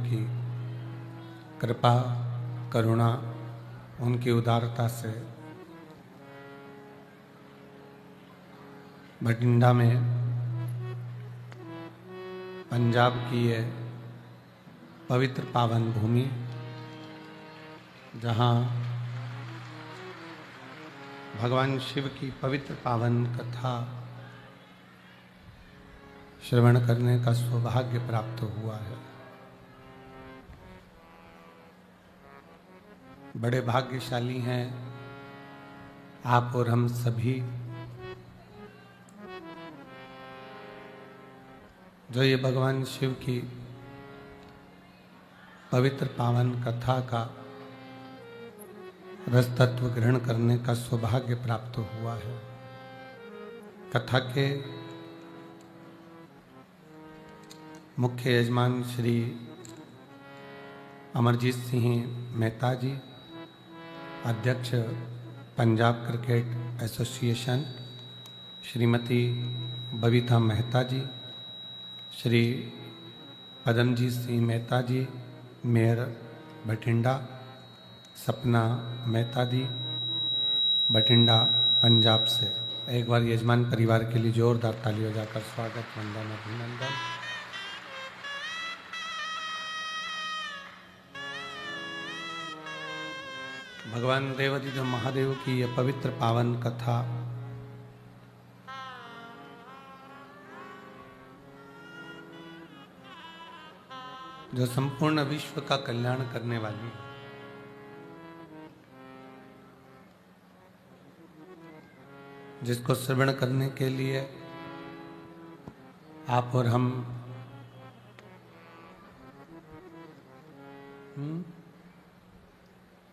की कृपा करुणा उनकी उदारता से बठिंडा में पंजाब की ये पवित्र पावन भूमि, जहाँ भगवान शिव की पवित्र पावन कथा श्रवण करने का सौभाग्य प्राप्त हुआ है। बड़े भाग्यशाली हैं आप और हम सभी, जो ये भगवान शिव की पवित्र पावन कथा का रस तत्व ग्रहण करने का सौभाग्य प्राप्त हुआ है। कथा के मुख्य यजमान श्री अमरजीत सिंह मेहता जी, अध्यक्ष पंजाब क्रिकेट एसोसिएशन, श्रीमती बबीता मेहता जी, श्री पदमजीत सिंह मेहता जी, मेयर बठिंडा, सपना मेहता जी बठिंडा पंजाब से। एक बार यजमान परिवार के लिए जोरदार ताली बजाकर स्वागत, वंदन, अभिनंदन। भगवान देवाधिदेव महादेव की यह पवित्र पावन कथा जो संपूर्ण विश्व का कल्याण करने वाली, जिसको श्रवण करने के लिए आप और हम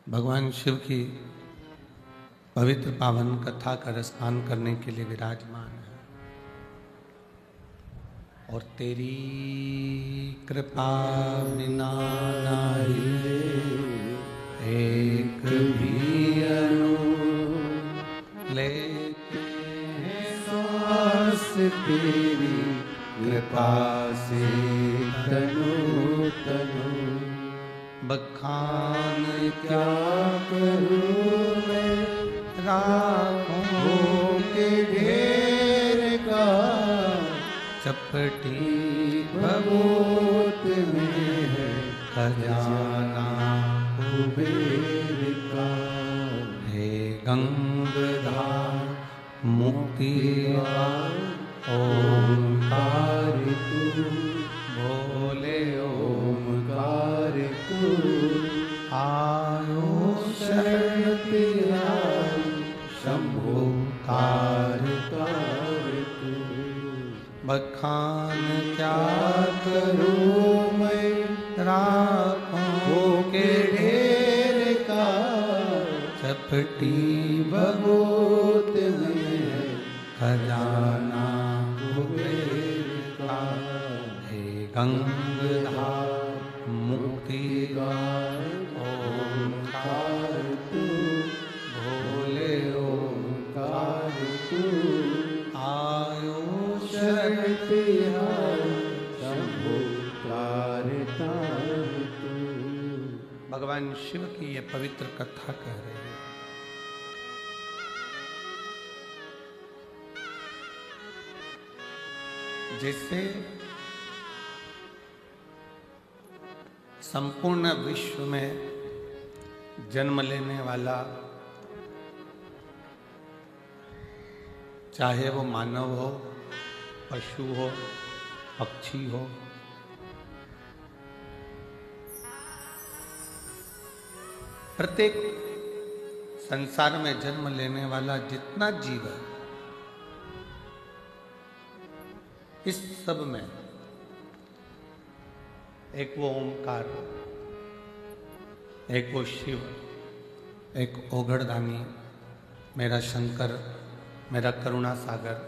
भगवान शिव की पवित्र पावन कथा का रसपान करने के लिए विराजमान है। और तेरी कृपा बिना नाहि एक भी अणु लेते हैं सांस, तेरी कृपा से तनु तनु। बखान क्या करूं मैं राहों के ढेर का, चपटी भभूत में है खजाना कुबेर का। हे गंगाधार मुक्तिदार ओंकार तू, बोले ओंकार तू। आयो शरण तेरा शंभो तार तार तू। बखान क्या करूं मैं राहों के ढेर का, चपटी भभूत में खजाना कुबेर का। हे गंगाधार मुक्तिदार ओंकार तू, भोले ओंकार तू। आयो शरण तेरा शंभो तार तार तू। भगवान शिव की ये पवित्र कथा कह रही है। जिससे संपूर्ण विश्व में जन्म लेने वाला, चाहे वो मानव हो, पशु हो, पक्षी हो, प्रत्येक संसार में जन्म लेने वाला जितना जीव है, इस सब में एक वो ओंकार, एक वो शिव, एक ओघड़दानी, मेरा शंकर, मेरा करुणा सागर,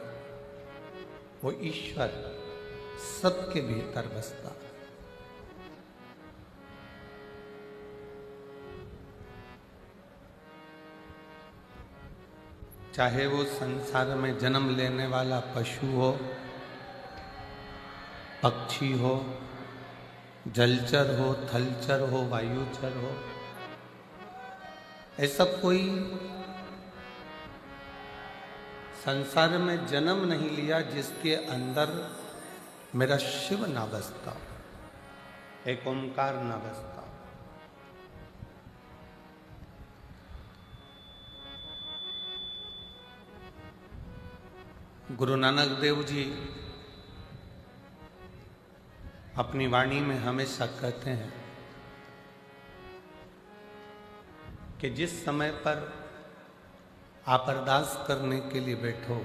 वो ईश्वर सबके भीतर बसता। चाहे वो संसार में जन्म लेने वाला पशु हो, पक्षी हो, जलचर हो, थलचर हो, वायुचर हो, ऐसा कोई संसार में जन्म नहीं लिया जिसके अंदर मेरा शिव ना बसता, एक ओंकार ना बसता। गुरु नानक देव जी अपनी वाणी में हमेशा कहते हैं कि जिस समय पर आप अरदास करने के लिए बैठो,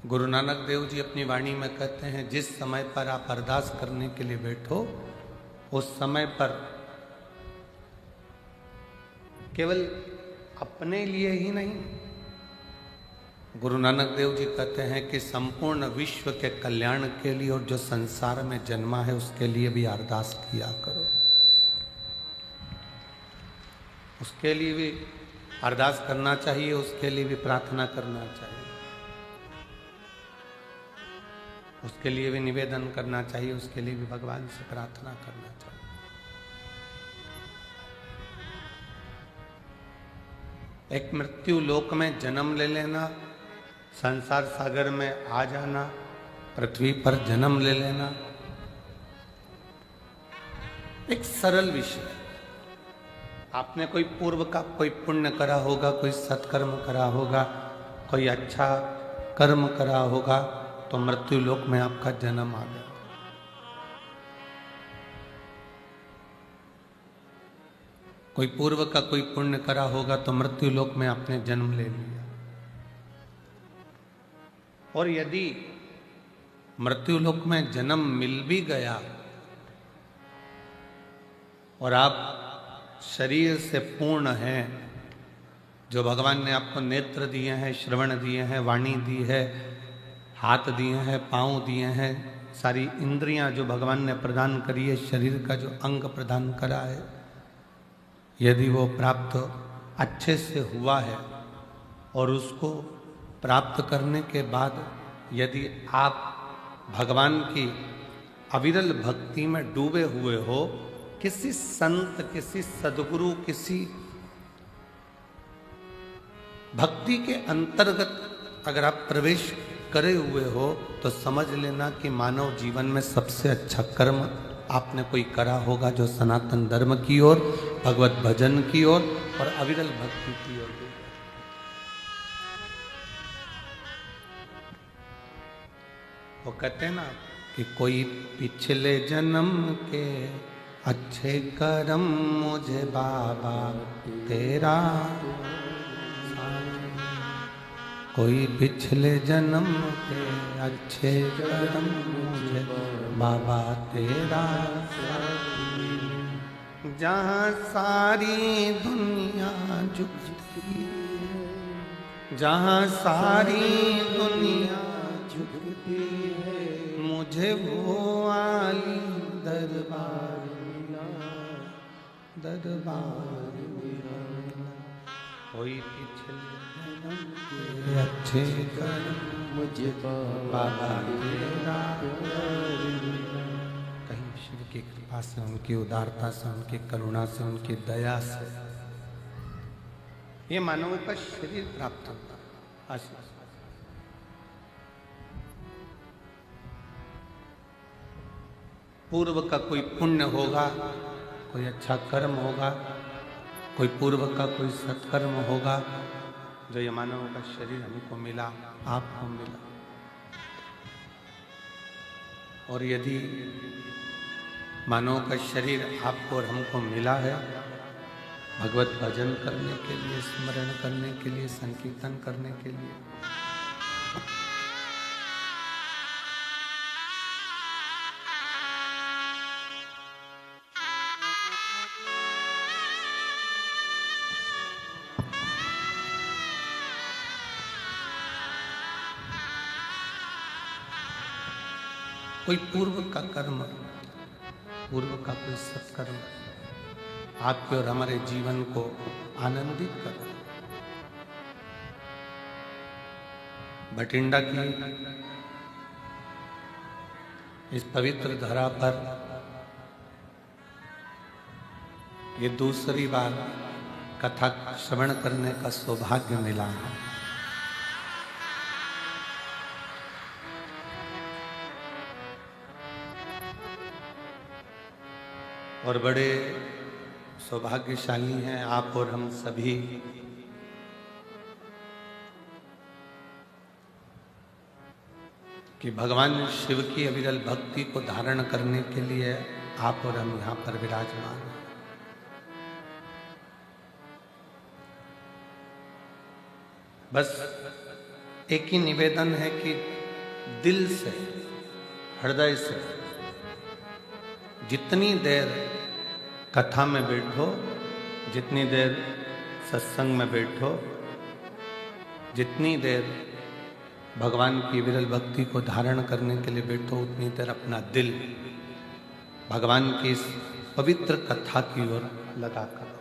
गुरु नानक देव जी अपनी वाणी में कहते हैं जिस समय पर आप अरदास करने के लिए बैठो, उस समय पर केवल अपने लिए ही नहीं, गुरु नानक देव जी कहते हैं कि संपूर्ण विश्व के कल्याण के लिए और जो संसार में जन्मा है उसके लिए भी अरदास किया करो। उसके लिए भी अरदास करना चाहिए, उसके लिए भी प्रार्थना करना चाहिए, उसके लिए भी निवेदन करना चाहिए, उसके लिए भी भगवान से प्रार्थना करना चाहिए। एक मृत्यु लोक में जन्म ले लेना, संसार सागर में आ जाना, पृथ्वी पर जन्म ले लेना एक सरल विषय। आपने कोई पूर्व का कोई पुण्य करा होगा, कोई सत्कर्म करा होगा, कोई अच्छा कर्म करा होगा, तो मृत्यु लोक में आपका जन्म आ गया। कोई पूर्व का कोई पुण्य करा होगा तो मृत्यु लोक में आपने जन्म ले लिया। और यदि मृत्यु लोक में जन्म मिल भी गया और आप शरीर से पूर्ण हैं, जो भगवान ने आपको नेत्र दिए हैं, श्रवण दिए हैं, वाणी दी है, हाथ दिए हैं, पांव दिए हैं, सारी इंद्रियां जो भगवान ने प्रदान करी है, शरीर का जो अंग प्रदान करा है, यदि वो प्राप्त अच्छे से हुआ है और उसको प्राप्त करने के बाद यदि आप भगवान की अविरल भक्ति में डूबे हुए हो, किसी संत, किसी सद्गुरु, किसी भक्ति के अंतर्गत अगर आप प्रवेश करे हुए हो, तो समझ लेना कि मानव जीवन में सबसे अच्छा कर्म आपने कोई करा होगा जो सनातन धर्म की ओर, भगवत भजन की ओर और अविरल भक्ति की ओर। वो कहते हैं ना कि कोई पिछले जन्म के अच्छे कर्म मुझे बाबा तेरा, कोई पिछले जन्म के अच्छे कर्म मुझे बाबा तेरा, जहाँ सारी दुनिया झुकती, जहाँ सारी दुनिया झुकती है, मुझे वो आली दरबार मिला, दरबार मिला। कोई पिछले जन्म के अच्छे कर्म मुझे बाबा तेरा, कहीं शिव की कृपा से, उनकी उदारता से, उनकी करुणा से, उनकी दया से ये मानव का शरीर प्राप्त होता है। आशीष पूर्व का कोई पुण्य होगा, कोई अच्छा कर्म होगा, कोई पूर्व का कोई सत्कर्म होगा, जो ये मानव का शरीर हमको मिला, आपको मिला। और यदि मानव का शरीर आपको और हमको मिला है भगवत भजन करने के लिए, स्मरण करने के लिए, संकीर्तन करने के लिए, कोई पूर्व का कर्म, पूर्व का कोई सत्कर्म आपके और हमारे जीवन को आनंदित कर। भटिंडा की इस पवित्र धरा पर ये दूसरी बार कथा श्रवण करने का सौभाग्य मिला है। और बड़े सौभाग्यशाली हैं आप और हम सभी कि भगवान शिव की अविरल भक्ति को धारण करने के लिए आप और हम यहाँ पर विराजमान हैं। बस एक ही निवेदन है कि दिल से, हृदय से जितनी देर कथा में बैठो, जितनी देर सत्संग में बैठो, जितनी देर भगवान की विरल भक्ति को धारण करने के लिए बैठो, उतनी देर अपना दिल भगवान की इस पवित्र कथा की ओर लगा करो।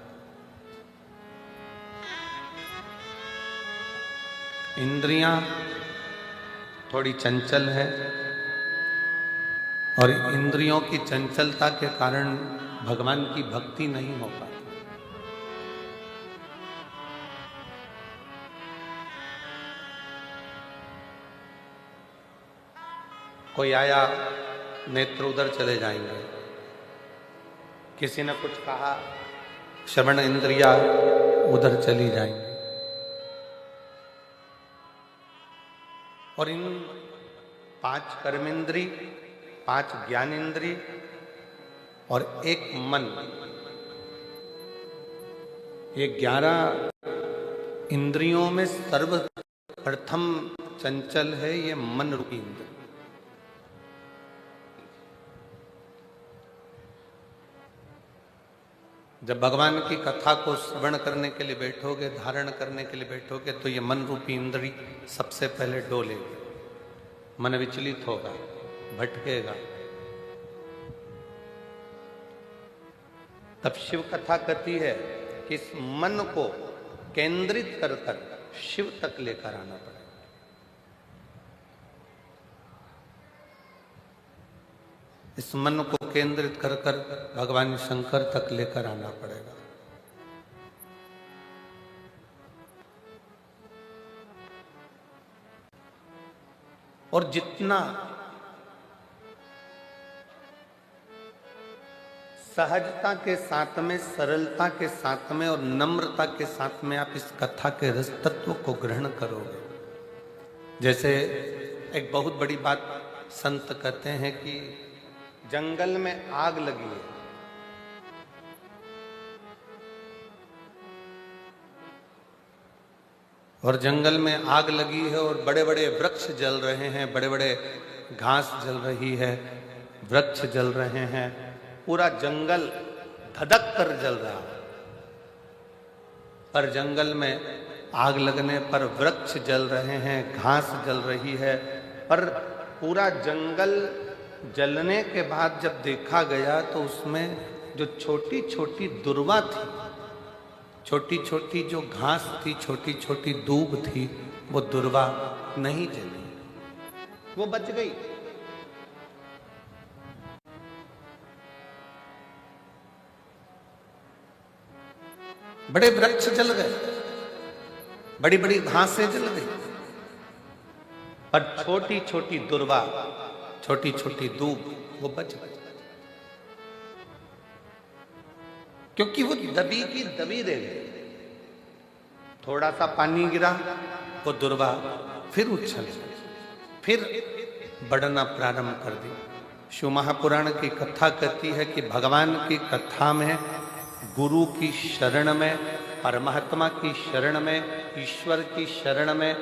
इंद्रियां थोड़ी चंचल है और इंद्रियों की चंचलता के कारण भगवान की भक्ति नहीं हो पाती। कोई आया, नेत्र उधर चले जाएंगे, किसी ने कुछ कहा, श्रवण इंद्रिया उधर चली जाएंगी। और इन 5 कर्मेंद्री, 5 ज्ञानेंद्री और 1 मन, ये 11 इंद्रियों में सर्वप्रथम चंचल है ये मन रूपी इंद्र। जब भगवान की कथा को श्रवण करने के लिए बैठोगे, धारण करने के लिए बैठोगे, तो ये मन रूपी इंद्री सबसे पहले डोलेगी, मन विचलित होगा, भटकेगा। तब शिव कथा कहती है कि इस मन को केंद्रित कर कर शिव तक लेकर आना पड़ेगा। इस मन को केंद्रित कर कर भगवान शंकर तक लेकर आना पड़ेगा। और जितना सहजता के साथ में, सरलता के साथ में और नम्रता के साथ में आप इस कथा के रस तत्व को ग्रहण करोगे। जैसे एक बहुत बड़ी बात संत कहते हैं कि जंगल में आग लगी है, और जंगल में आग लगी है और बड़े बड़े वृक्ष जल रहे हैं, बड़े बड़े घास जल रही है, वृक्ष जल रहे हैं, पूरा जंगल धधक कर जल रहा है। पर जंगल में आग लगने पर वृक्ष जल रहे हैं, घास जल रही है, पर पूरा जंगल जलने के बाद जब देखा गया तो उसमें जो छोटी छोटी दुर्वा थी, छोटी छोटी जो घास थी, छोटी छोटी दूब थी, वो दुर्वा नहीं जली, वो बच गई। बड़े वृक्ष जल गए, बड़ी बड़ी घासें जल गई, पर छोटी छोटी दुर्वा, छोटी छोटी दूब वो बच गई, क्योंकि वो दबी की दबी रह गई। थोड़ा सा पानी गिरा, वो दुर्वा फिर उछल, फिर बढ़ना प्रारंभ कर दी। शिव महापुराण की कथा कहती है कि भगवान की कथा में, गुरु की शरण में, परमात्मा की शरण में, ईश्वर की शरण में,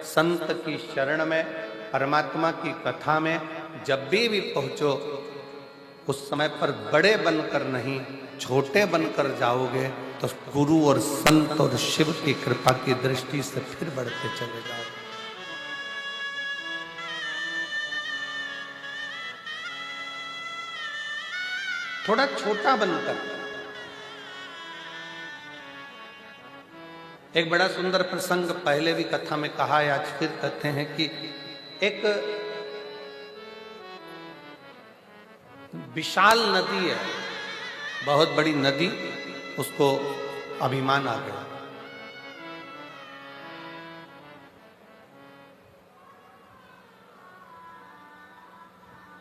संत की शरण में, परमात्मा की कथा में जब भी पहुंचो, उस समय पर बड़े बनकर नहीं, छोटे बनकर जाओगे तो गुरु और संत और शिव की कृपा की दृष्टि से फिर बढ़ते चले जाओगे। थोड़ा छोटा बनकर। एक बड़ा सुंदर प्रसंग पहले भी कथा में कहा है, आज फिर कहते हैं कि एक विशाल नदी है, बहुत बड़ी नदी, उसको अभिमान आ गया।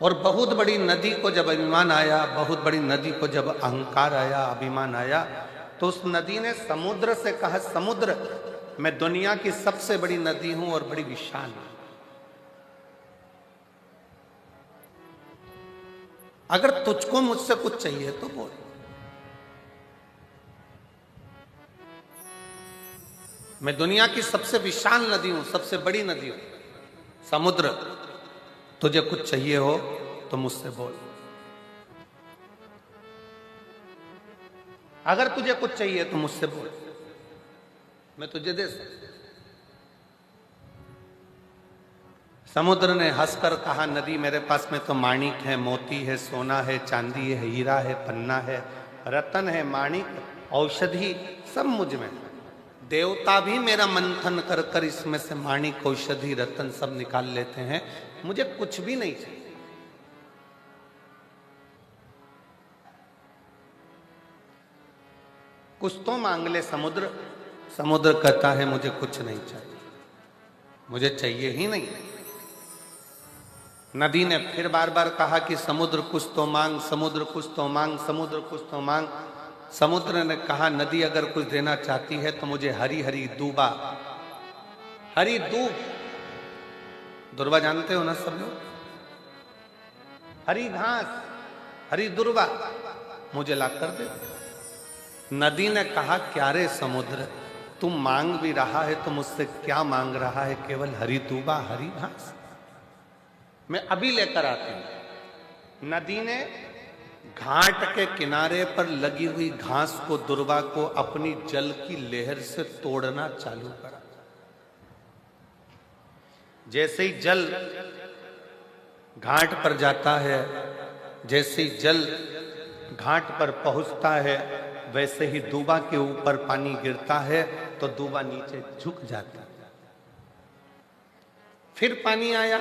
और बहुत बड़ी नदी को जब अभिमान आया, बहुत बड़ी नदी को जब अहंकार आया, अभिमान आया, तो उस नदी ने समुद्र से कहा, समुद्र मैं दुनिया की सबसे बड़ी नदी हूं और बड़ी विशाल हूं। अगर तुझको मुझसे कुछ चाहिए तो बोल। मैं दुनिया की सबसे विशाल नदी हूं, सबसे बड़ी नदी हूं, समुद्र। तुझे कुछ चाहिए हो तो मुझसे बोल। अगर तुझे कुछ चाहिए तो मुझसे बोल, मैं तुझे दे सकता। समुद्र ने हंसकर कहा, नदी मेरे पास में तो माणिक है, मोती है, सोना है, चांदी है, हीरा है, पन्ना है, रतन है, माणिक, औषधि सब मुझ में। देवता भी मेरा मंथन कर कर इसमें से माणिक, औषधि, रतन सब निकाल लेते हैं, मुझे कुछ भी नहीं चाहिए। कुछ तो मांग ले समुद्र। समुद्र कहता है मुझे कुछ नहीं चाहिए, मुझे चाहिए ही नहीं। नदी ने फिर बार बार कहा कि समुद्र कुछ तो मांग, समुद्र कुछ तो मांग, समुद्र कुछ तो मांग। समुद्र ने कहा, नदी अगर कुछ देना चाहती है तो मुझे हरी हरी दूबा, हरी दूब, दुर्वा जानते हो ना सब लोग, हरी घास, हरी दुर्वा मुझे ला कर दे। नदी ने कहा, क्या रे समुद्र, तुम मांग भी रहा है तो मुझसे क्या मांग रहा है? केवल हरी दूबा, हरी घास, मैं अभी लेकर आती हूं। नदी ने घाट के किनारे पर लगी हुई घास को, दुर्वा को अपनी जल की लहर से तोड़ना चालू करा। जैसे ही जल घाट पर जाता है, जैसे ही जल घाट पर पहुंचता है, वैसे ही दूबा के ऊपर पानी गिरता है तो दूबा नीचे झुक जाता है। फिर पानी आया,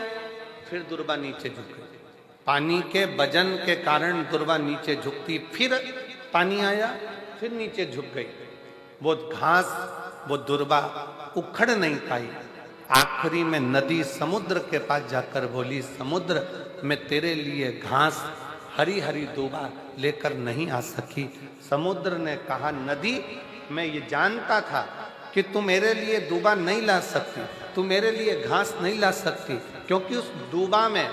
फिर दुर्वा नीचे झुक गई। पानी के वजन के कारण दुर्वा नीचे झुकती, फिर पानी आया, फिर नीचे झुक गई। वो घास, वो दुर्वा उखड़ नहीं पाई। आखिरी में नदी समुद्र के पास जाकर बोली, समुद्र मैं तेरे लिए घास, हरी हरी दूबा लेकर नहीं आ सकी। समुद्र ने कहा, नदी मैं ये जानता था कि तू मेरे लिए दूबा नहीं ला सकती, तू मेरे लिए घास नहीं ला सकती, क्योंकि उस दूबा में,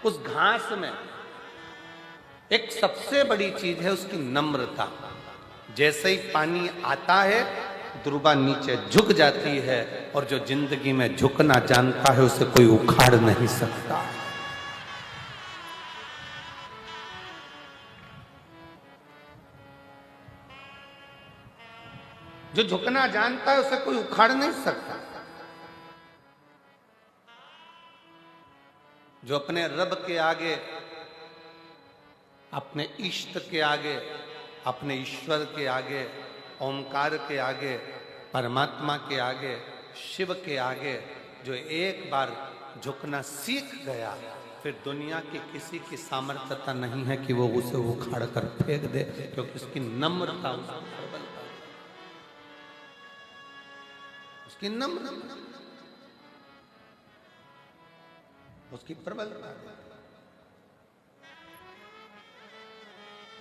उस घास में एक सबसे बड़ी चीज है उसकी नम्रता। जैसे ही पानी आता है दूबा नीचे झुक जाती है, और जो जिंदगी में झुकना जानता है उसे कोई उखाड़ नहीं सकता। जो झुकना जानता है उसे कोई उखाड़ नहीं सकता। जो अपने रब के आगे, अपने इष्ट के आगे, अपने ईश्वर के आगे, ओमकार के आगे, परमात्मा के आगे, शिव के आगे जो एक बार झुकना सीख गया, फिर दुनिया की किसी की सामर्थ्यता नहीं है कि वो उसे उखाड़ कर फेंक दे, क्योंकि उसकी नम्रता, उसकी नम्र, उसकी प्रबलता।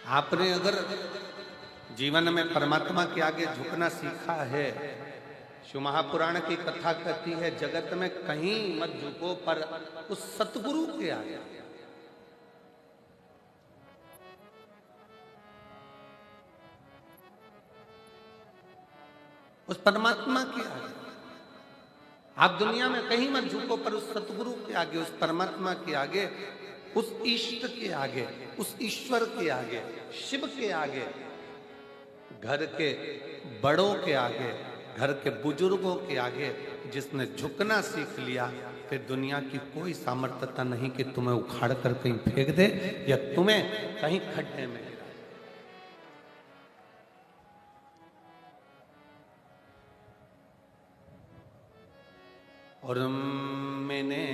आपने अगर जीवन में परमात्मा के आगे झुकना सीखा है, शिव महापुराण की कथा कहती है, जगत में कहीं मत झुको पर उस सतगुरु के आगे, उस परमात्मा के आगे। आप दुनिया में कहीं मत झुको पर उस सतगुरु के आगे, उस परमात्मा के आगे, उस इष्ट के आगे, उस ईश्वर के आगे, शिव के आगे, घर के बड़ों के आगे, घर के बुजुर्गों के आगे जिसने झुकना सीख लिया, फिर दुनिया की कोई सामर्थ्यता नहीं कि तुम्हें उखाड़ कर कहीं फेंक दे या तुम्हें कहीं खड्डे में। और मैंने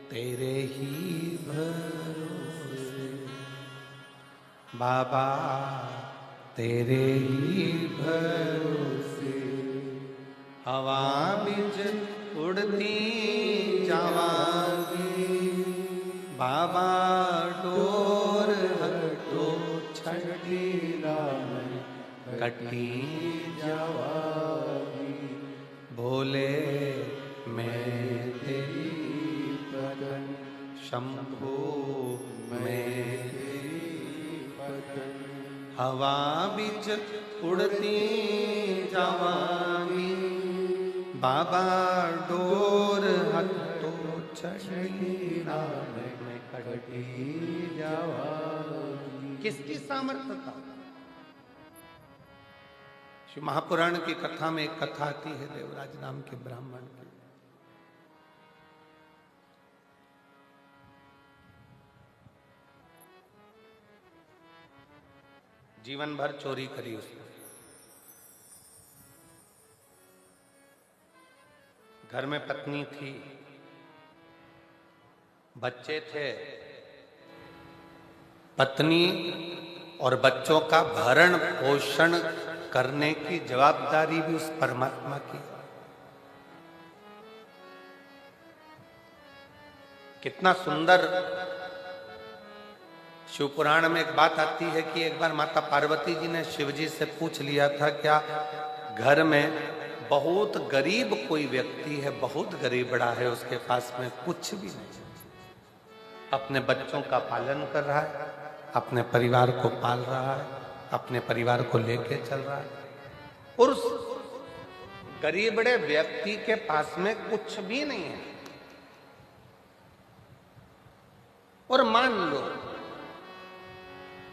तेरे ही भरोसे बाबा तेरे ही भरोसे हवा बिच उड़ती जावांगी, बाबा डोर हटो छठी कटी जावांगी, बोले मैं तेरी पतन शंभू मैं हवा बिच उड़ती जावांगी, बाबा डोर हटो छठी में कटी जावांगी। किसकी सामर्थ्यता? शिव महापुराण की कथा में एक कथा आती है देवराज नाम के ब्राह्मण की। जीवन भर चोरी करी उसने, घर में पत्नी थी, बच्चे थे, पत्नी और बच्चों का भरण पोषण करने की जवाबदारी भी उस परमात्मा की। कितना सुंदर शिव पुराण में एक बात आती है कि एक बार माता पार्वती जी ने शिव जी से पूछ लिया था, क्या घर में बहुत गरीब कोई व्यक्ति है, बहुत गरीबड़ा है, उसके पास में कुछ भी नहीं, अपने बच्चों का पालन कर रहा है, अपने परिवार को पाल रहा है, अपने परिवार को लेके चल रहा है, और उस गरीबड़े व्यक्ति के पास में कुछ भी नहीं है। और मान लो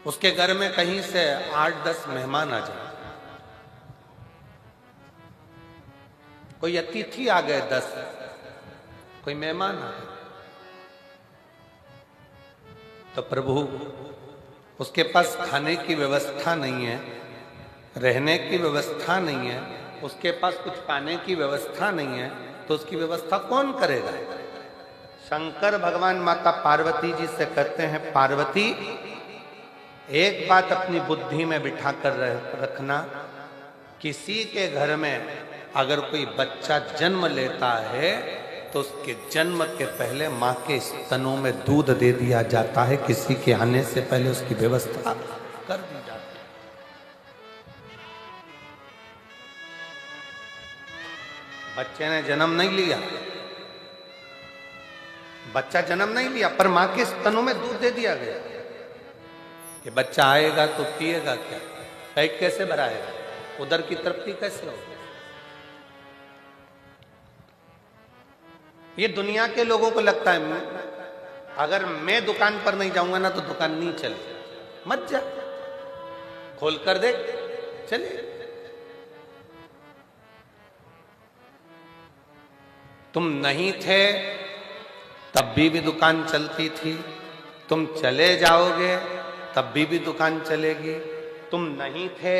उसके घर में कहीं से 8-10 मेहमान आ जाए, कोई अतिथि आ गए 10, कोई मेहमान आ गए, तो प्रभु उसके पास खाने की व्यवस्था नहीं है, रहने की व्यवस्था नहीं है, उसके पास कुछ पाने की व्यवस्था नहीं है, तो उसकी व्यवस्था कौन करेगा? शंकर भगवान माता पार्वती जी से कहते हैं, पार्वती एक बात अपनी बुद्धि में बिठा कर रखना, किसी के घर में अगर कोई बच्चा जन्म लेता है तो उसके जन्म के पहले माँ के स्तनों में दूध दे दिया जाता है, किसी के आने से पहले उसकी व्यवस्था कर दी जाती है। बच्चे ने जन्म नहीं लिया, बच्चा जन्म नहीं लिया, पर माँ के स्तनों में दूध दे दिया गया कि बच्चा आएगा तो पिएगा क्या, पेट कैसे भराएगा, उधर की तृप्ति कैसे होगी। ये दुनिया के लोगों को लगता है अगर मैं दुकान पर नहीं जाऊंगा ना तो दुकान नहीं चले, मत जा, खोल कर देख, चले। तुम नहीं थे तब भी दुकान चलती थी, तुम चले जाओगे तब भी दुकान चलेगी, तुम नहीं थे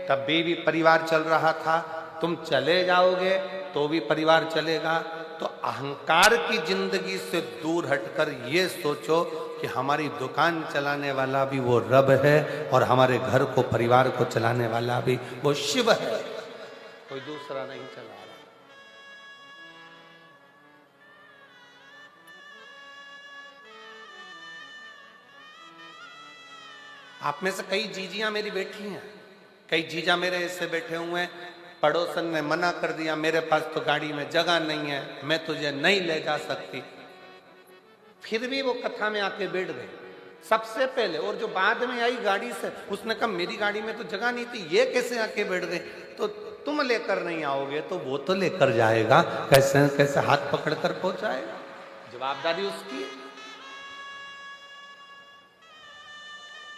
तब भी परिवार चल रहा था, तुम चले जाओगे तो भी परिवार चलेगा। तो अहंकार की जिंदगी से दूर हटकर ये सोचो कि हमारी दुकान चलाने वाला भी वो रब है और हमारे घर को परिवार को चलाने वाला भी वो शिव है, कोई दूसरा नहीं चला रहा। आप में से कई जीजियां मेरी बैठी हैं, कई जीजा मेरे ऐसे बैठे हुए हैं, पड़ोसन ने मना कर दिया, मेरे पास तो गाड़ी में जगह नहीं है, मैं तुझे नहीं ले जा सकती, फिर भी वो कथा में आके बैठ गए सबसे पहले। और जो बाद में आई गाड़ी से, उसने कहा मेरी गाड़ी में तो जगह नहीं थी, ये कैसे आके बैठ गए? तो तुम लेकर नहीं आओगे तो वो तो लेकर जाएगा, कैसे कैसे हाथ पकड़कर पहुंचाएगा, जवाबदारी उसकी।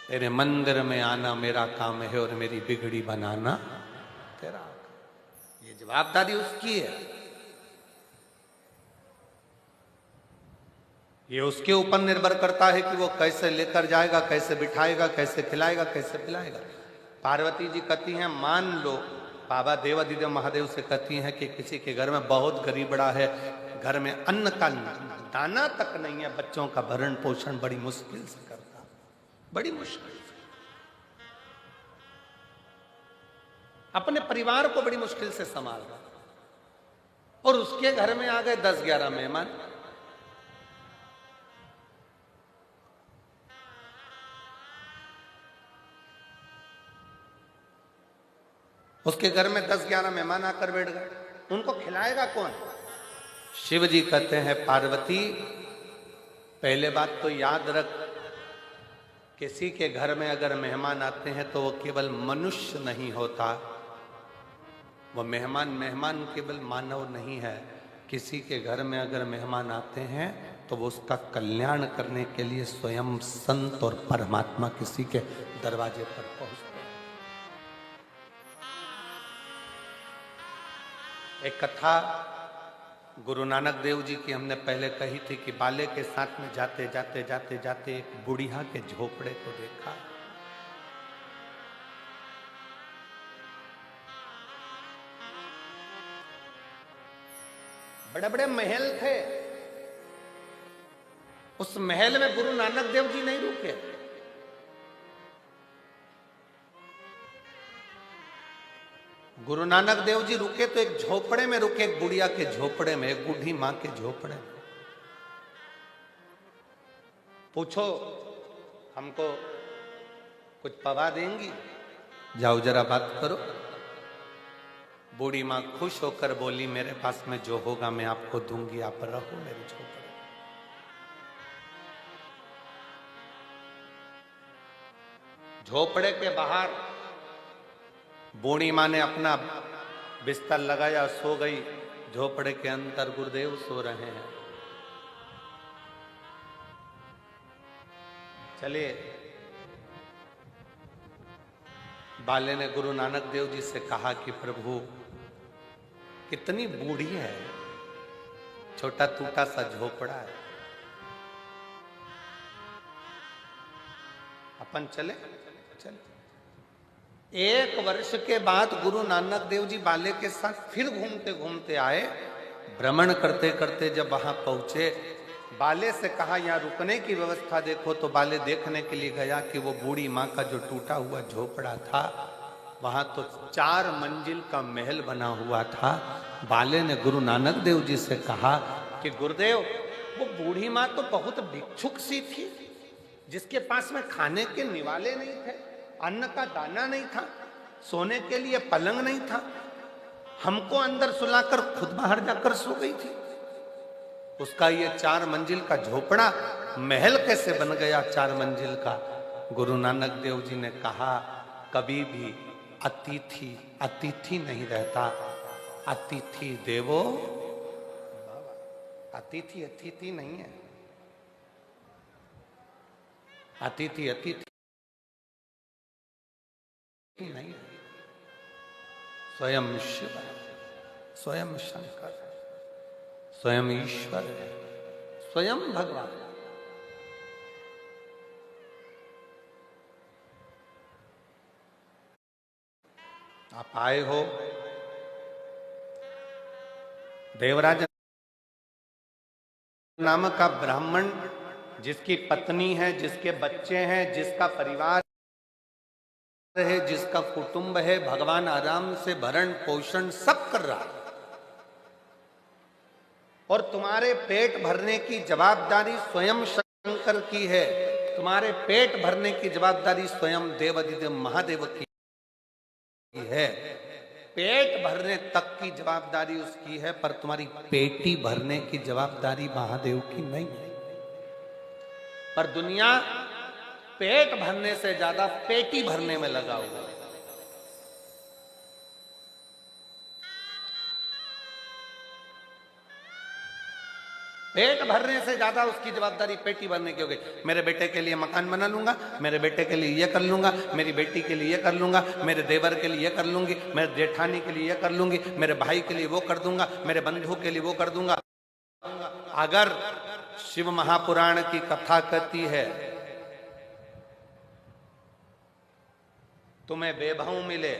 तेरे मंदिर में आना मेरा काम है और मेरी बिगड़ी बनाना तेरा, ये जवाबदारी उसकी है। ये उसके ऊपर निर्भर करता है कि वो कैसे लेकर जाएगा, कैसे बिठाएगा, कैसे खिलाएगा, कैसे पिलाएगा। पार्वती जी कहती हैं, मान लो बाबा देवादिदेव महादेव से कहती हैं कि किसी के घर में बहुत गरीबड़ा है, घर में अन्न का दाना तक नहीं है, बच्चों का भरण पोषण बड़ी मुश्किल से करता, बड़ी मुश्किल से। अपने परिवार को बड़ी मुश्किल से संभाल रहा, और उसके घर में आ गए 10-11 मेहमान। उसके घर में 10-11 मेहमान आकर बैठ गए, उनको खिलाएगा कौन? शिव जी कहते हैं, पार्वती पहले बात तो याद रख, किसी के घर में अगर मेहमान आते हैं तो वो केवल मनुष्य नहीं होता, वो मेहमान केवल मानव नहीं है। किसी के घर में अगर मेहमान आते हैं तो वो उसका कल्याण करने के लिए स्वयं संत और परमात्मा किसी के दरवाजे पर पहुंचते हैं। एक कथा गुरु नानक देव जी की हमने पहले कही थी कि बाले के साथ में जाते जाते एक बुढ़िया के झोपड़े को देखा। बड़े बड़े महल थे, उस महल में गुरु नानक देव जी नहीं रुके। गुरु नानक देव जी रुके तो एक झोपड़े में रुके, एक बुढ़िया के झोपड़े में, एक बूढ़ी मां के झोपड़े में। पूछो हमको कुछ पवा देंगी? जाओ जरा बात करो। बूढ़ी मां खुश होकर बोली, मेरे पास में जो होगा मैं आपको दूंगी, आप रहो मेरे झोपड़े। झोपड़े के बाहर बूढ़ी मां ने अपना बिस्तर लगाया, सो गई। झोपड़े के अंदर गुरुदेव सो रहे हैं। चलिए, बाले ने गुरु नानक देव जी से कहा कि प्रभु कितनी बूढ़ी है, छोटा टूटा सा झोपड़ा है, अपन चले? चले। 1 वर्ष के बाद गुरु नानक देव जी बाले के साथ फिर घूमते घूमते आए। भ्रमण करते करते जब वहां पहुंचे, बाले से कहा यहाँ रुकने की व्यवस्था देखो। तो बाले देखने के लिए गया कि वो बूढ़ी माँ का जो टूटा हुआ झोपड़ा था, वहां तो 4 मंजिल का महल बना हुआ था। बाले ने गुरु नानक देव जी से कहा कि गुरुदेव, वो बूढ़ी माँ तो बहुत भिक्षुक सी थी, जिसके पास में खाने के निवाले नहीं थे, अन्न का दाना नहीं था, सोने के लिए पलंग नहीं था, हमको अंदर सुलाकर खुद बाहर जाकर सो गई थी। उसका ये 4 मंजिल का झोपड़ा महल कैसे बन गया 4 मंजिल का? गुरु नानक देव जी ने कहा, कभी भी अतिथि नहीं रहता, अतिथि देवो। अतिथि नहीं है, अतिथि नहीं है, स्वयं शिव है, स्वयं शंकर है, स्वयं ईश्वर है, स्वयं भगवान। आप आए हो, देवराज नाम का ब्राह्मण, जिसकी पत्नी है, जिसके बच्चे हैं, जिसका परिवार है, जिसका कुटुंब है, भगवान आराम से भरण पोषण सब कर रहा है, और तुम्हारे पेट भरने की जवाबदारी स्वयं शंकर की है। तुम्हारे पेट भरने की जवाबदारी स्वयं देवाधिदेव महादेव की है। पेट भरने तक की जवाबदारी उसकी है, पर तुम्हारी पेटी भरने की जवाबदारी महादेव की नहीं है। पर दुनिया पेट भरने से ज्यादा पेटी भरने में लगा हुआ है। पेट भरने से ज्यादा उसकी जवाबदारी पेटी भरने की हो गई। मेरे बेटे के लिए मकान बना लूंगा, मेरे बेटे के लिए ये कर लूंगा, मेरी बेटी के लिए ये कर लूंगा, मेरे देवर के लिए ये कर लूंगी, मेरे जेठानी के लिए ये कर लूंगी, मेरे भाई के लिए वो कर दूंगा, मेरे बंधु के लिए वो कर दूंगा। अगर शिव महापुराण की कथा कहती है, तुम्हें वैभव मिले,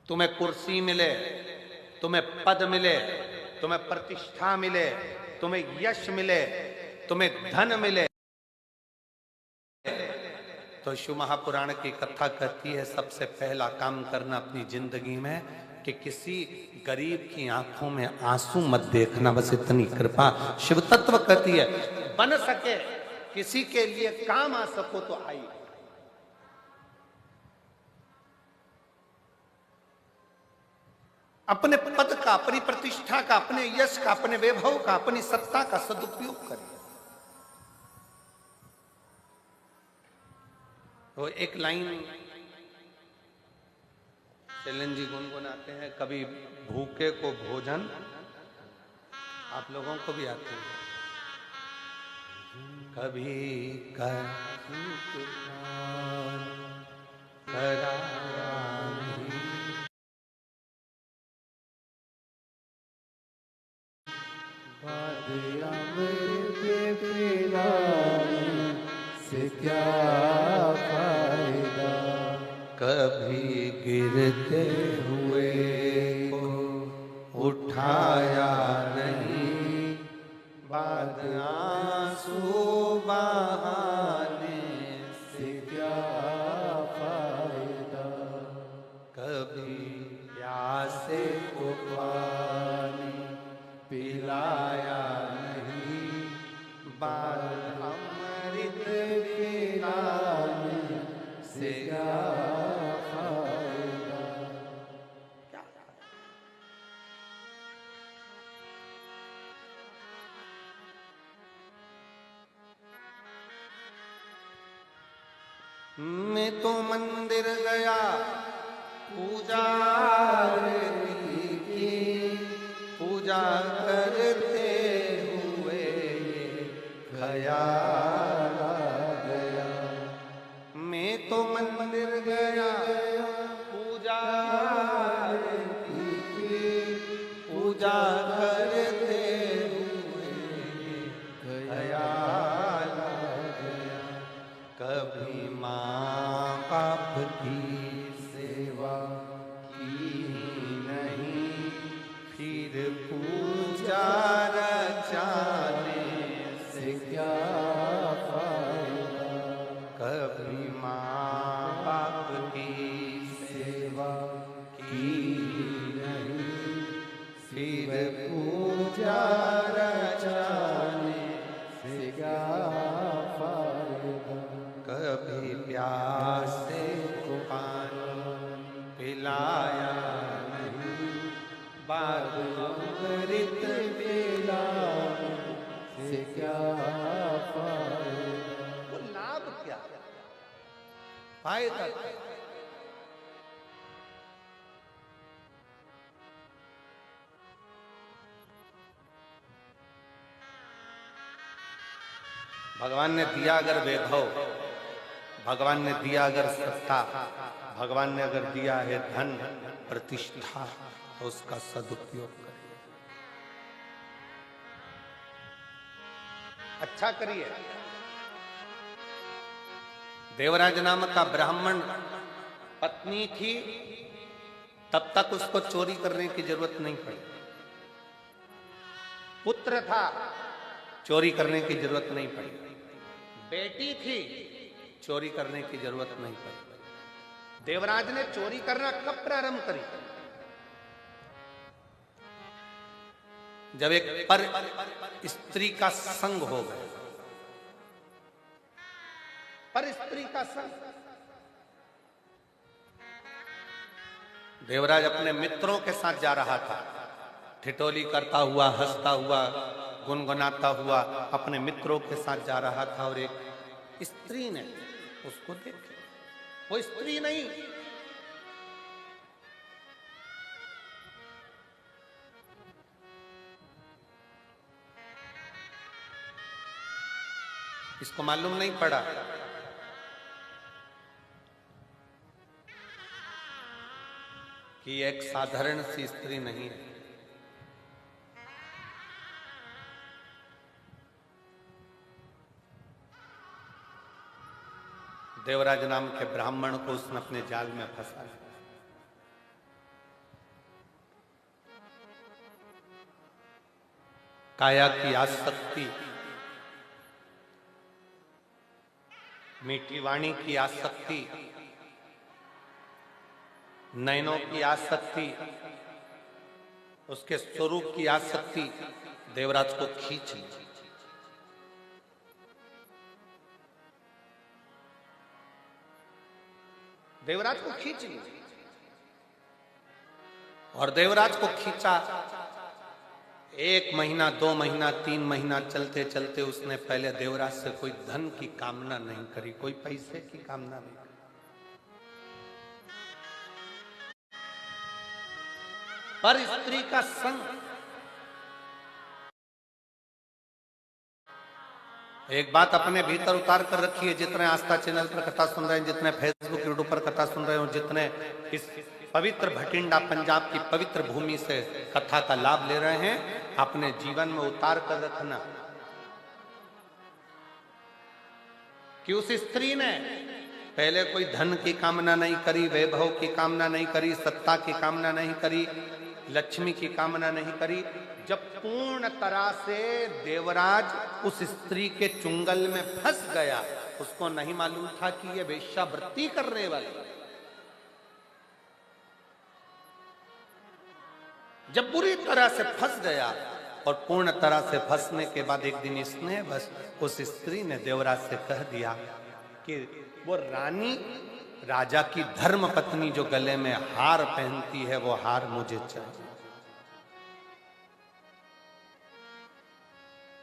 तुम्हें कुर्सी मिले, तुम्हें पद मिले, तुम्हें प्रतिष्ठा मिले, तुम्हें यश मिले, तुम्हें धन मिले, तो शिव महापुराण की कथा कहती है सबसे पहला काम करना अपनी जिंदगी में कि किसी गरीब की आंखों में आंसू मत देखना, बस इतनी कृपा शिव तत्व कहती है। बन सके किसी के लिए काम आ सको तो आइए। अपने पद का, अपनी प्रतिष्ठा का, अपने यश का, अपने वैभव का, अपनी सत्ता का सदुपयोग करें। तो एक लाइन शैलेंद्र जी गुनगुनाते हैं, कभी भूखे को भोजन, आप लोगों को भी आते हैं, कभी से क्या फायदा, कभी गिरते हुए को उठाया नहीं, बाद आंसू बहाने से क्या फायदा, कभी प्यासे को पानी पिलाया नहीं, बाद अमृत पिलाने से क्या फायदा। मैं तो मंदिर गया पूजा की, पूजा करते हुए ख्याल आ गया। मैं तो मंदिर गया पूजा की, पूजा करते हुए ख्याल आ गया। कभी माँ बाप की सेवा की नहीं, फिर पूजा रचाने से क्या फायदा। कभी माँ बाप की सेवा की नहीं, फिर पूजा रचाने से क्या फायदा। कभी प्यासे को पानी पिलाया नहीं, बाद अमृत पिलाने से क्या फायदा। वो लाभ क्या, फायदा क्या? भगवान ने दिया अगर वैभव, भगवान ने दिया अगर सत्ता, भगवान ने अगर दिया है धन प्रतिष्ठा, तो उसका सदुपयोग करिए, अच्छा करिए। देवराज नाम का ब्राह्मण पत्नी थी, तब तक उसको चोरी करने की जरूरत नहीं पड़ी। पुत्र था, चोरी करने की जरूरत नहीं पड़ी। बेटी थी, चोरी करने की जरूरत नहीं पड़ी। देवराज ने चोरी करना कब प्रारंभ करी? जब एक पर स्त्री का संग हो गया। पर स्त्री का संग। देवराज अपने मित्रों के साथ जा रहा था, ठिठोली करता हुआ, हंसता हुआ, गुनगुनाता हुआ अपने मित्रों के साथ जा रहा था, और एक स्त्री ने उसको देखा। वो स्त्री नहीं, इसको मालूम नहीं पड़ा कि एक साधारण सी स्त्री नहीं है। देवराज नाम के ब्राह्मण को उसने अपने जाल में फंसा लिया। काया की आसक्ति मीठी वाणी की आसक्ति, नयनों की आसक्ति, उसके स्वरूप की आसक्ति देवराज को खींच ली। देवराज को खींच ली और देवराज को खींचा। 1 महीना, 2 महीना, 3 महीना चलते चलते उसने पहले देवराज से कोई धन की कामना नहीं करी, कोई पैसे की कामना नहीं करी। पर स्त्री का संग, एक बात अपने भीतर उतार कर रखिए, जितने आस्था चैनल पर कथा सुन रहे हैं, जितने फेसबुक यूट्यूब पर कथा सुन रहे हो, जितने इस पवित्र भटिंडा पंजाब की पवित्र भूमि से कथा का लाभ ले रहे हैं, अपने जीवन में उतार कर रखना कि उस स्त्री ने पहले कोई धन की कामना नहीं करी, वैभव की कामना नहीं करी, सत्ता की कामना नहीं करी, लक्ष्मी की कामना नहीं करी। जब पूर्ण तरह से देवराज उस स्त्री के चुंगल में फंस गया, उसको नहीं मालूम था कि ये वेश्यावृत्ति करने वाली। जब बुरी तरह से फंस गया और पूर्ण तरह से फंसने के बाद एक दिन इसने बस उस स्त्री ने देवराज से कह दिया कि वो रानी, राजा की धर्म पत्नी जो गले में हार पहनती है, वो हार मुझे चाहिए।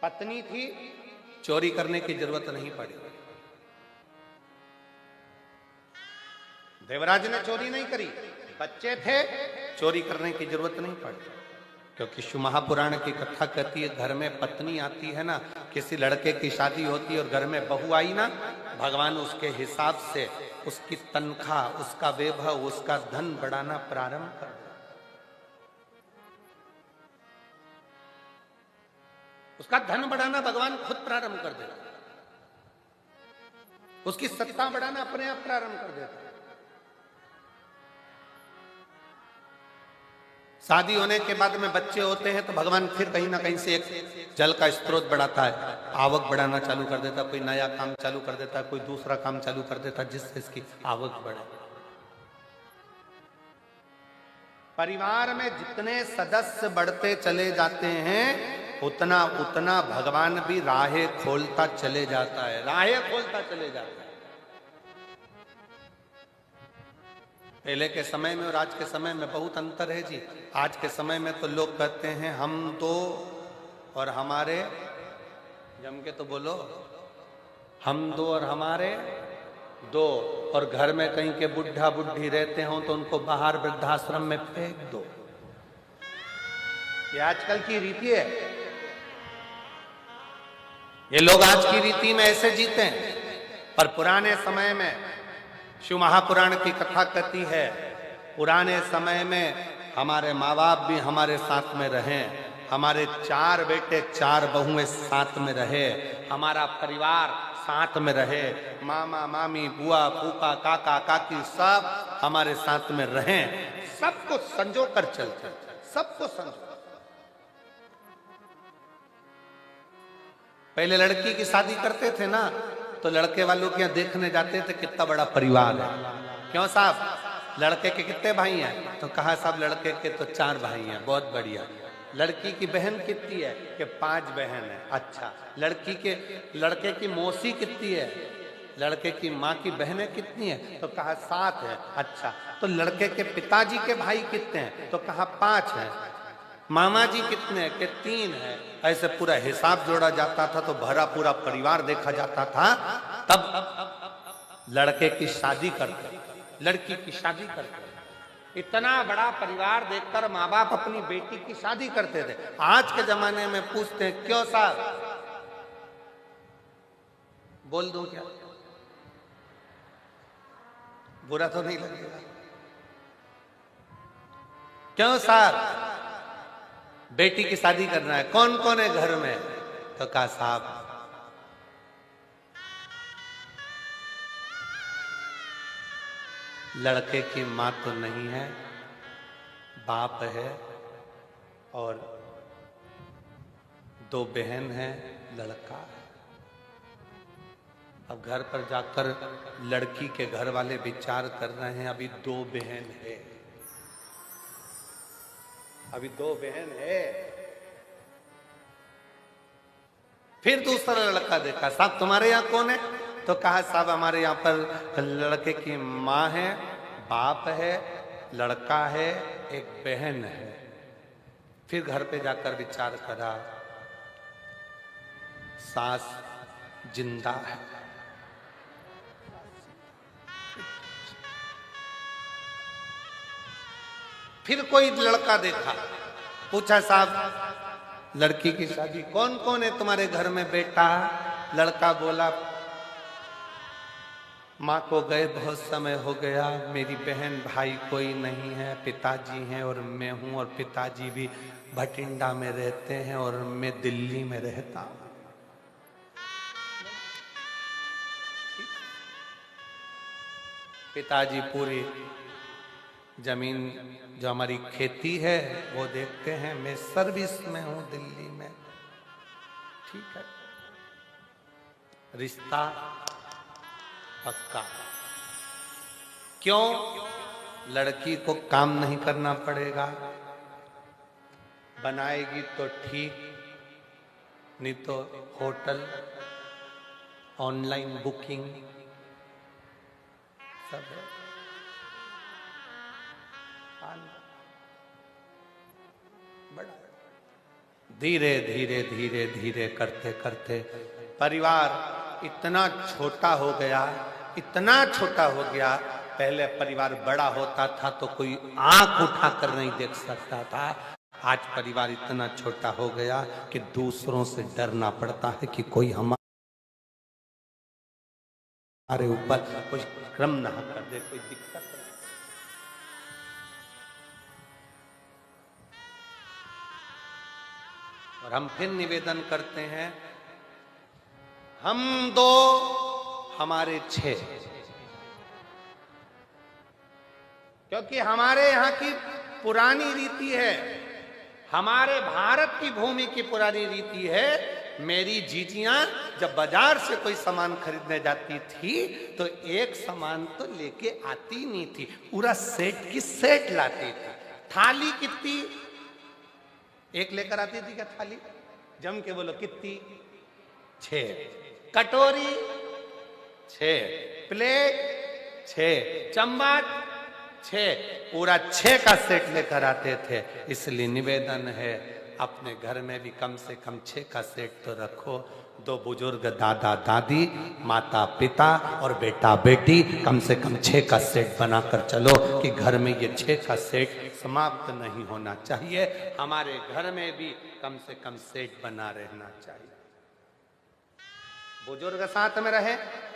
पत्नी थी, चोरी करने की जरूरत नहीं पड़ी। देवराज ने चोरी नहीं करी, बच्चे थे, चोरी करने की जरूरत नहीं पड़ी। क्योंकि शिव महापुराण की कथा कहती है, घर में पत्नी आती है ना, किसी लड़के की शादी होती है और घर में बहू आई ना, भगवान उसके हिसाब से उसकी तनख्वाह, उसका वैभव, उसका धन बढ़ाना प्रारंभ कर देता। उसका धन बढ़ाना भगवान खुद प्रारंभ कर देता, उसकी सत्ता बढ़ाना अपने आप प्रारंभ कर देता। शादी होने के बाद में बच्चे होते हैं तो भगवान फिर कहीं ना कहीं से एक जल का स्रोत बढ़ाता है, आवक बढ़ाना चालू कर देता, कोई नया काम चालू कर देता, कोई दूसरा काम चालू कर देता, जिससे इसकी आवक बढ़े। परिवार में जितने सदस्य बढ़ते चले जाते हैं, उतना उतना भगवान भी राहें खोलता चले जाता है, राहें खोलता चले जाता है। पहले के समय में और आज के समय में बहुत अंतर है जी। आज के समय में तो लोग कहते हैं हम दो और हमारे, जम के तो बोलो, हम दो और हमारे दो, और घर में कहीं के बुढ़ा बुढ़ी रहते हो तो उनको बाहर वृद्धाश्रम में फेंक दो। ये आजकल की रीति है, ये लोग आज की रीति में ऐसे जीते हैं। पर पुराने समय में शिव महापुराण की कथा कहती है, पुराने समय में हमारे माँ बाप भी हमारे साथ में रहे, हमारे 4 बेटे 4 बहुएं साथ में रहे, हमारा परिवार साथ में रहे, मामा मामी बुआ फूफा काका काकी सब हमारे साथ में रहे, सबको संजो कर चलते, सबको संजो। पहले लड़की की शादी करते थे ना, तो लड़के वालों के यहाँ देखने जाते थे कितना बड़ा परिवार है। क्यों साहब, लड़के के कितने भाई हैं? तो कहा साहब लड़के के तो 4 भाई हैं, बहुत बढ़िया। लड़की की बहन कितनी है? कि 5 बहन है। अच्छा, लड़के की मौसी कितनी है? लड़के की माँ की बहनें कितनी है? तो कहा 7 है। अच्छा, तो लड़के के पिताजी के भाई कितने हैं? तो कहा 5 है। मामा जी कितने हैं? कि 3 है। ऐसे पूरा हिसाब जोड़ा जाता था तो भरा पूरा परिवार देखा जाता था। तब लड़के की शादी करते, लड़की की शादी करते। इतना बड़ा परिवार देखकर माँ बाप अपनी बेटी की शादी करते थे। आज के जमाने में पूछते हैं क्यों साहब, बोल दूं क्या? बुरा तो नहीं लगेगा? क्यों साहब बेटी की शादी करना है? कौन कौन है घर में? तो कहा साहब लड़के की मां तो नहीं है, बाप है और 2 बहन है, लड़का है। अब घर पर जाकर लड़की के घर वाले विचार कर रहे हैं, अभी 2 बहन है, अभी 2 बहन है। फिर दूसरा लड़का देखा, साहब तुम्हारे यहाँ कौन है? तो कहा साहब हमारे यहाँ पर लड़के की माँ है, बाप है, लड़का है, एक बहन है। फिर घर पे जाकर विचार करा, सास जिंदा है। फिर कोई लड़का देखा, पूछा साहब लड़की की शादी कौन कौन है तुम्हारे घर में बेटा? लड़का बोला माँ को गए बहुत समय हो गया, मेरी बहन भाई कोई नहीं है, पिताजी हैं और मैं हूँ, और पिताजी भी भटिंडा में रहते हैं और मैं दिल्ली में रहता हूँ। पिताजी पूरी जमीन जो हमारी खेती है वो देखते हैं, मैं सर्विस में हूं दिल्ली में। ठीक है, रिश्ता पक्का। क्यों? लड़की को काम नहीं करना पड़ेगा, बनाएगी तो ठीक, नहीं तो होटल, ऑनलाइन बुकिंग सब है। बड़ा धीरे धीरे धीरे धीरे करते करते परिवार इतना छोटा हो गया, इतना छोटा हो गया। पहले परिवार बड़ा होता था तो कोई आंख उठाकर नहीं देख सकता था, आज परिवार इतना छोटा हो गया कि दूसरों से डरना पड़ता है कि कोई हमारे ऊपर कोई क्रम ना कर दे, कोई दिक्कत नहीं। और हम फिर निवेदन करते हैं, हम 2 हमारे 6, क्योंकि हमारे यहाँ की पुरानी रीति है, हमारे भारत की भूमि की पुरानी रीति है। मेरी जीजियां जब बाजार से कोई सामान खरीदने जाती थी तो एक सामान तो लेके आती नहीं थी, पूरा सेट की सेट लाती थी। थाली कितनी एक लेकर आती थी क्या? थाली जम के बोलो कितनी? 6। कटोरी 6, प्लेट 6, चम्मच 6, पूरा 6 का सेट लेकर आते थे। इसलिए निवेदन है अपने घर में भी कम से कम 6 का सेट तो रखो। 2 बुजुर्ग, दादा दादी, माता पिता और बेटा बेटी, कम से कम 6 का सेट बनाकर चलो कि घर में ये 6 का सेट समाप्त नहीं होना चाहिए। हमारे घर में भी कम से कम सेट बना रहना चाहिए। बुजुर्ग साथ में रहे,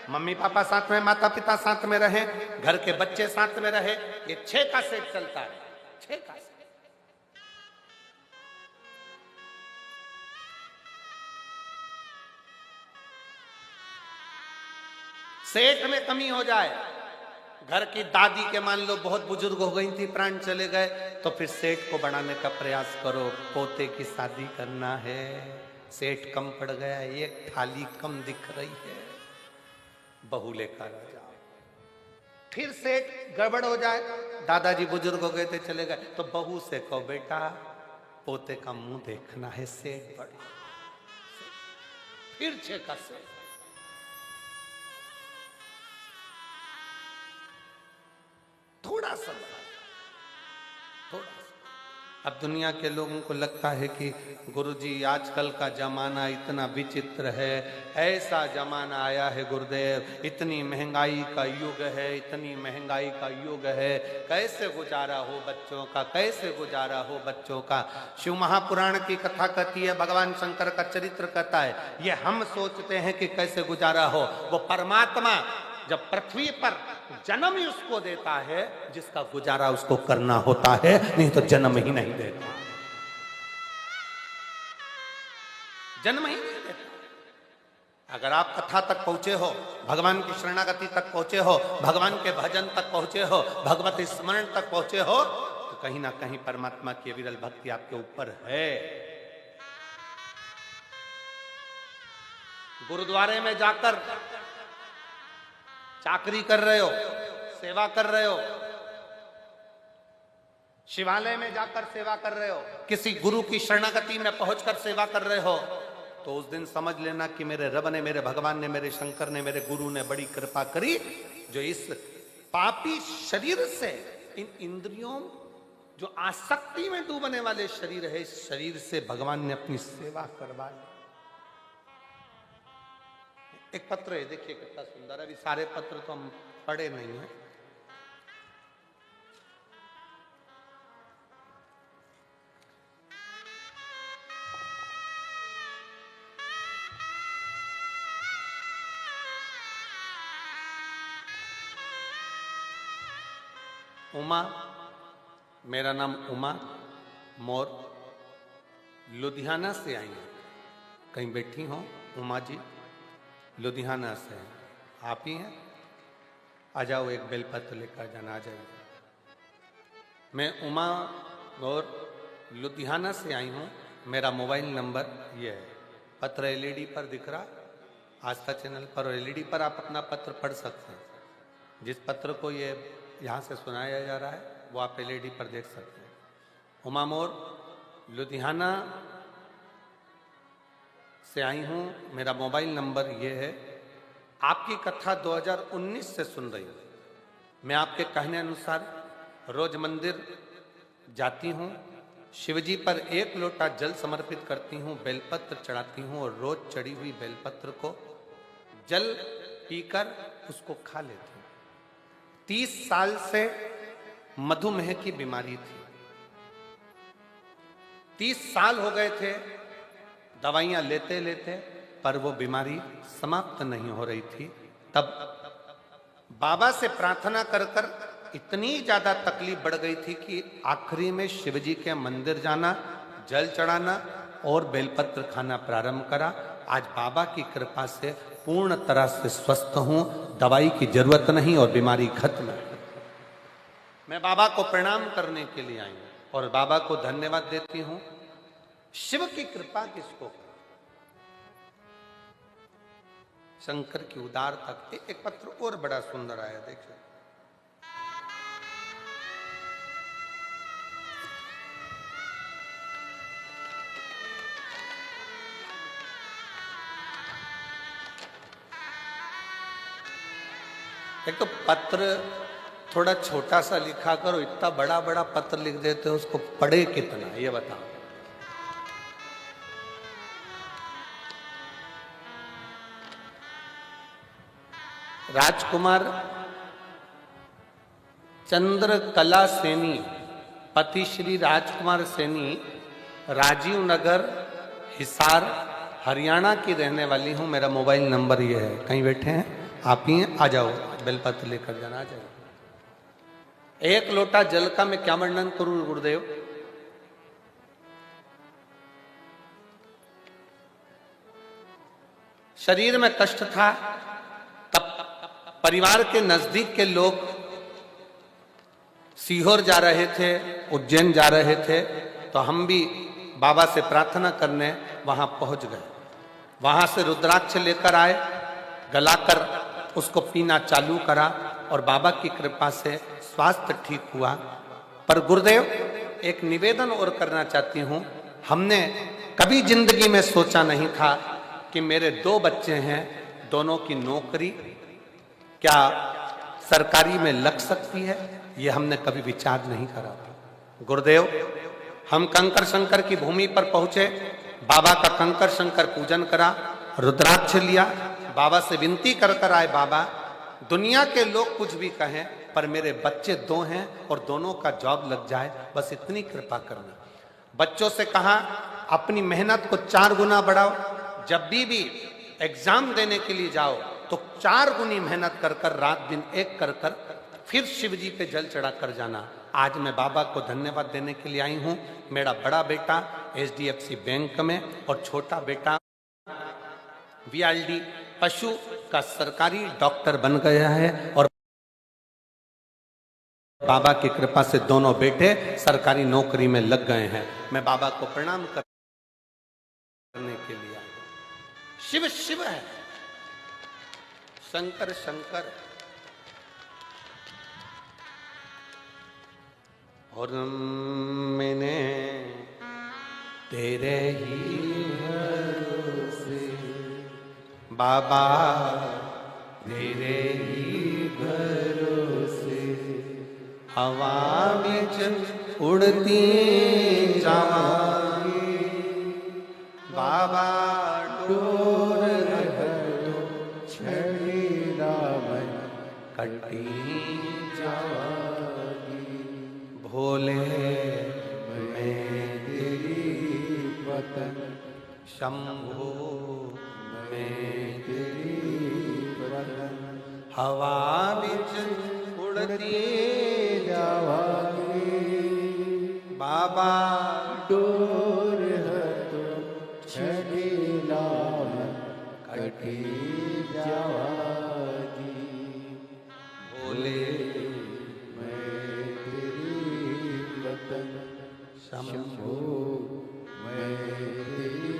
मम्मी पापा साथ में, माता पिता साथ में रहे, घर के बच्चे साथ में रहे, ये 6 का सेट चलता है। 6 का सेट। सेठ में कमी हो जाए, घर की दादी के मान लो बहुत बुजुर्ग हो गई थी, प्राण चले गए, तो फिर सेठ को बढ़ाने का प्रयास करो। पोते की शादी करना है, सेठ कम पड़ गया, एक थाली कम दिख रही है, बहू लेकर आ जाओ। फिर सेठ गड़बड़ हो जाए, दादाजी बुजुर्ग हो गए थे, चले गए, तो बहू से कहो बेटा पोते का मुंह देखना है, सेठ बड़ा। फिर 6 का सेठ। थोड़ा सा। अब दुनिया के लोगों को लगता है कि गुरुजी आजकल का जमाना इतना विचित्र है, ऐसा जमाना आया है गुरुदेव, इतनी महंगाई का युग है, इतनी महंगाई का युग है, कैसे गुजारा हो बच्चों का, कैसे गुजारा हो बच्चों का। शिव महापुराण की कथा कहती है, भगवान शंकर का चरित्र कहता है, ये हम सोचते हैं कि कैसे गुजारा हो, वो परमात्मा जब पृथ्वी पर जन्म ही उसको देता है जिसका गुजारा उसको करना होता है, नहीं तो जन्म ही नहीं देता, जन्म ही नहीं देता। अगर आप कथा तक पहुंचे हो, भगवान की शरणागति तक पहुंचे हो, भगवान के भजन तक पहुंचे हो, भगवत स्मरण तक पहुंचे हो, तो कहीं ना कहीं परमात्मा की विरल भक्ति आपके ऊपर है। गुरुद्वारे में जाकर चाकरी कर रहे हो, सेवा कर रहे हो, शिवालय में जाकर सेवा कर रहे हो, किसी गुरु की शरणागति में पहुंचकर सेवा कर रहे हो, तो उस दिन समझ लेना कि मेरे रब ने, मेरे भगवान ने, मेरे शंकर ने, मेरे गुरु ने बड़ी कृपा करी, जो इस पापी शरीर से, इन इंद्रियों, जो आसक्ति में डूबने वाले शरीर है, इस शरीर से भगवान ने अपनी सेवा करवा ली। एक पत्र है, देखिए कितना सुंदर है। अभी सारे पत्र तो हम पढ़े नहीं हैं। उमा, मेरा नाम उमा मोर, लुधियाना से आई हैं। कहीं बैठी हो उमा जी? लुधियाना से हैं। आप ही हैं? आ जाओ, एक बेलपत्र लेकर जाना, आ जाइए। मैं उमा और लुधियाना से आई हूँ। मेरा मोबाइल नंबर ये है। पत्र एलईडी पर दिख रहा, आस्था चैनल पर, और एलईडी पर आप अपना पत्र पढ़ सकते हैं। जिस पत्र को ये यहाँ से सुनाया जा रहा है वो आप एलईडी पर देख सकते हैं। उमा मोर, लुधियाना से आई हूँ। मेरा मोबाइल नंबर ये है। आपकी कथा 2019 से सुन रही हूँ। मैं आपके कहने अनुसार रोज मंदिर जाती हूँ, शिवजी पर 1 लोटा जल समर्पित करती हूँ, बेलपत्र चढ़ाती हूँ, और रोज चढ़ी हुई बेलपत्र को जल पीकर उसको खा लेती हूँ। 30 साल से मधुमेह की बीमारी थी। 30 साल हो गए थे दवाइयां लेते लेते, पर वो बीमारी समाप्त नहीं हो रही थी। तब बाबा से प्रार्थना कर कर इतनी ज्यादा तकलीफ बढ़ गई थी कि आखिरी में शिवजी के मंदिर जाना, जल चढ़ाना और बेलपत्र खाना प्रारंभ करा। आज बाबा की कृपा से पूर्ण तरह से स्वस्थ हूं, दवाई की जरूरत नहीं और बीमारी खत्म है। मैं बाबा को प्रणाम करने के लिए आई हूं और बाबा को धन्यवाद देती हूं। शिव की कृपा किसको? शंकर की उदारता। एक पत्र और बड़ा सुंदर आया, देखिए। एक तो पत्र थोड़ा छोटा सा लिखा करो, इतना बड़ा बड़ा पत्र लिख देते हो, उसको पढ़े कितना, ये बताओ। राजकुमार चंद्रकला सैनी, पति श्री राजकुमार सैनी, राजीव नगर, हिसार, हरियाणा की रहने वाली हूं। मेरा मोबाइल नंबर ये है। कहीं बैठे हैं? आप ही हैं? आ जाओ, बेलपत्र लेकर जाना, आ जाओ। 1 लोटा जल का मैं क्या वर्णन करूं गुरुदेव? शरीर में कष्ट था, तब परिवार के नजदीक के लोग सीहोर जा रहे थे, उज्जैन जा रहे थे, तो हम भी बाबा से प्रार्थना करने वहां पहुंच गए। वहां से रुद्राक्ष लेकर आए, गलाकर उसको पीना चालू करा और बाबा की कृपा से स्वास्थ्य ठीक हुआ। पर गुरुदेव, एक निवेदन और करना चाहती हूं। हमने कभी जिंदगी में सोचा नहीं था कि मेरे 2 बच्चे हैं, दोनों की नौकरी क्या सरकारी में लग सकती है, ये हमने कभी विचार नहीं करा था। गुरुदेव, हम कंकर शंकर की भूमि पर पहुंचे, बाबा का कंकर शंकर पूजन करा, रुद्राक्ष लिया, बाबा से विनती कर कर आए, बाबा दुनिया के लोग कुछ भी कहें, पर मेरे बच्चे 2 हैं और दोनों का जॉब लग जाए, बस इतनी कृपा करना। बच्चों से कहा अपनी मेहनत को 4 गुना बढ़ाओ, जब भी एग्जाम देने के लिए जाओ तो 4 गुनी मेहनत कर कर, रात दिन एक कर कर, फिर शिव जी पे जल चढ़ा कर जाना। आज मैं बाबा को धन्यवाद देने के लिए आई हूं। मेरा बड़ा बेटा HDFC बैंक में और छोटा बेटा VLD पशु का सरकारी डॉक्टर बन गया है, और बाबा की कृपा से दोनों बेटे सरकारी नौकरी में लग गए हैं। मैं बाबा को प्रणाम करने के लिए आया हूं। शिव शिव है, शंकर शंकर, और मैंने तेरे ही भरोसे बाबा तेरे ही भरोसे हवा में उड़ती जावांगी बाबा डोर छड़ीला मन कटी जावागी भोले मैं तेरी वतन शंभो में तेरी वतन हवा बिच उड़ती जावागी बाबा डोर तो छड़ीला मन कटी जावागी भोले मैं तेरी वतन शंभो मैं तेरी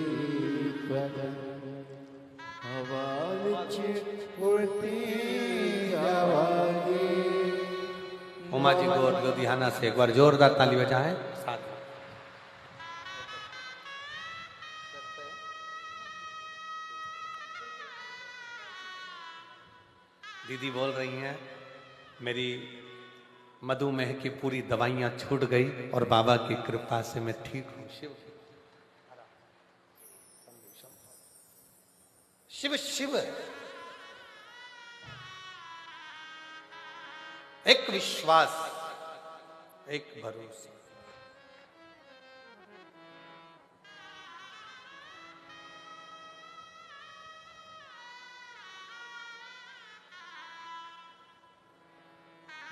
वतन हवा विच उड़ती जावागी उमा जी गौर लुधियाना से एक बार जोरदार ताली बजाएं साथ में। दीदी बोल रही हैं मेरी मधुमेह की पूरी दवाइयां छूट गई और बाबा की कृपा से मैं ठीक हूं। शिव शिव शिव एक विश्वास एक भरोसा।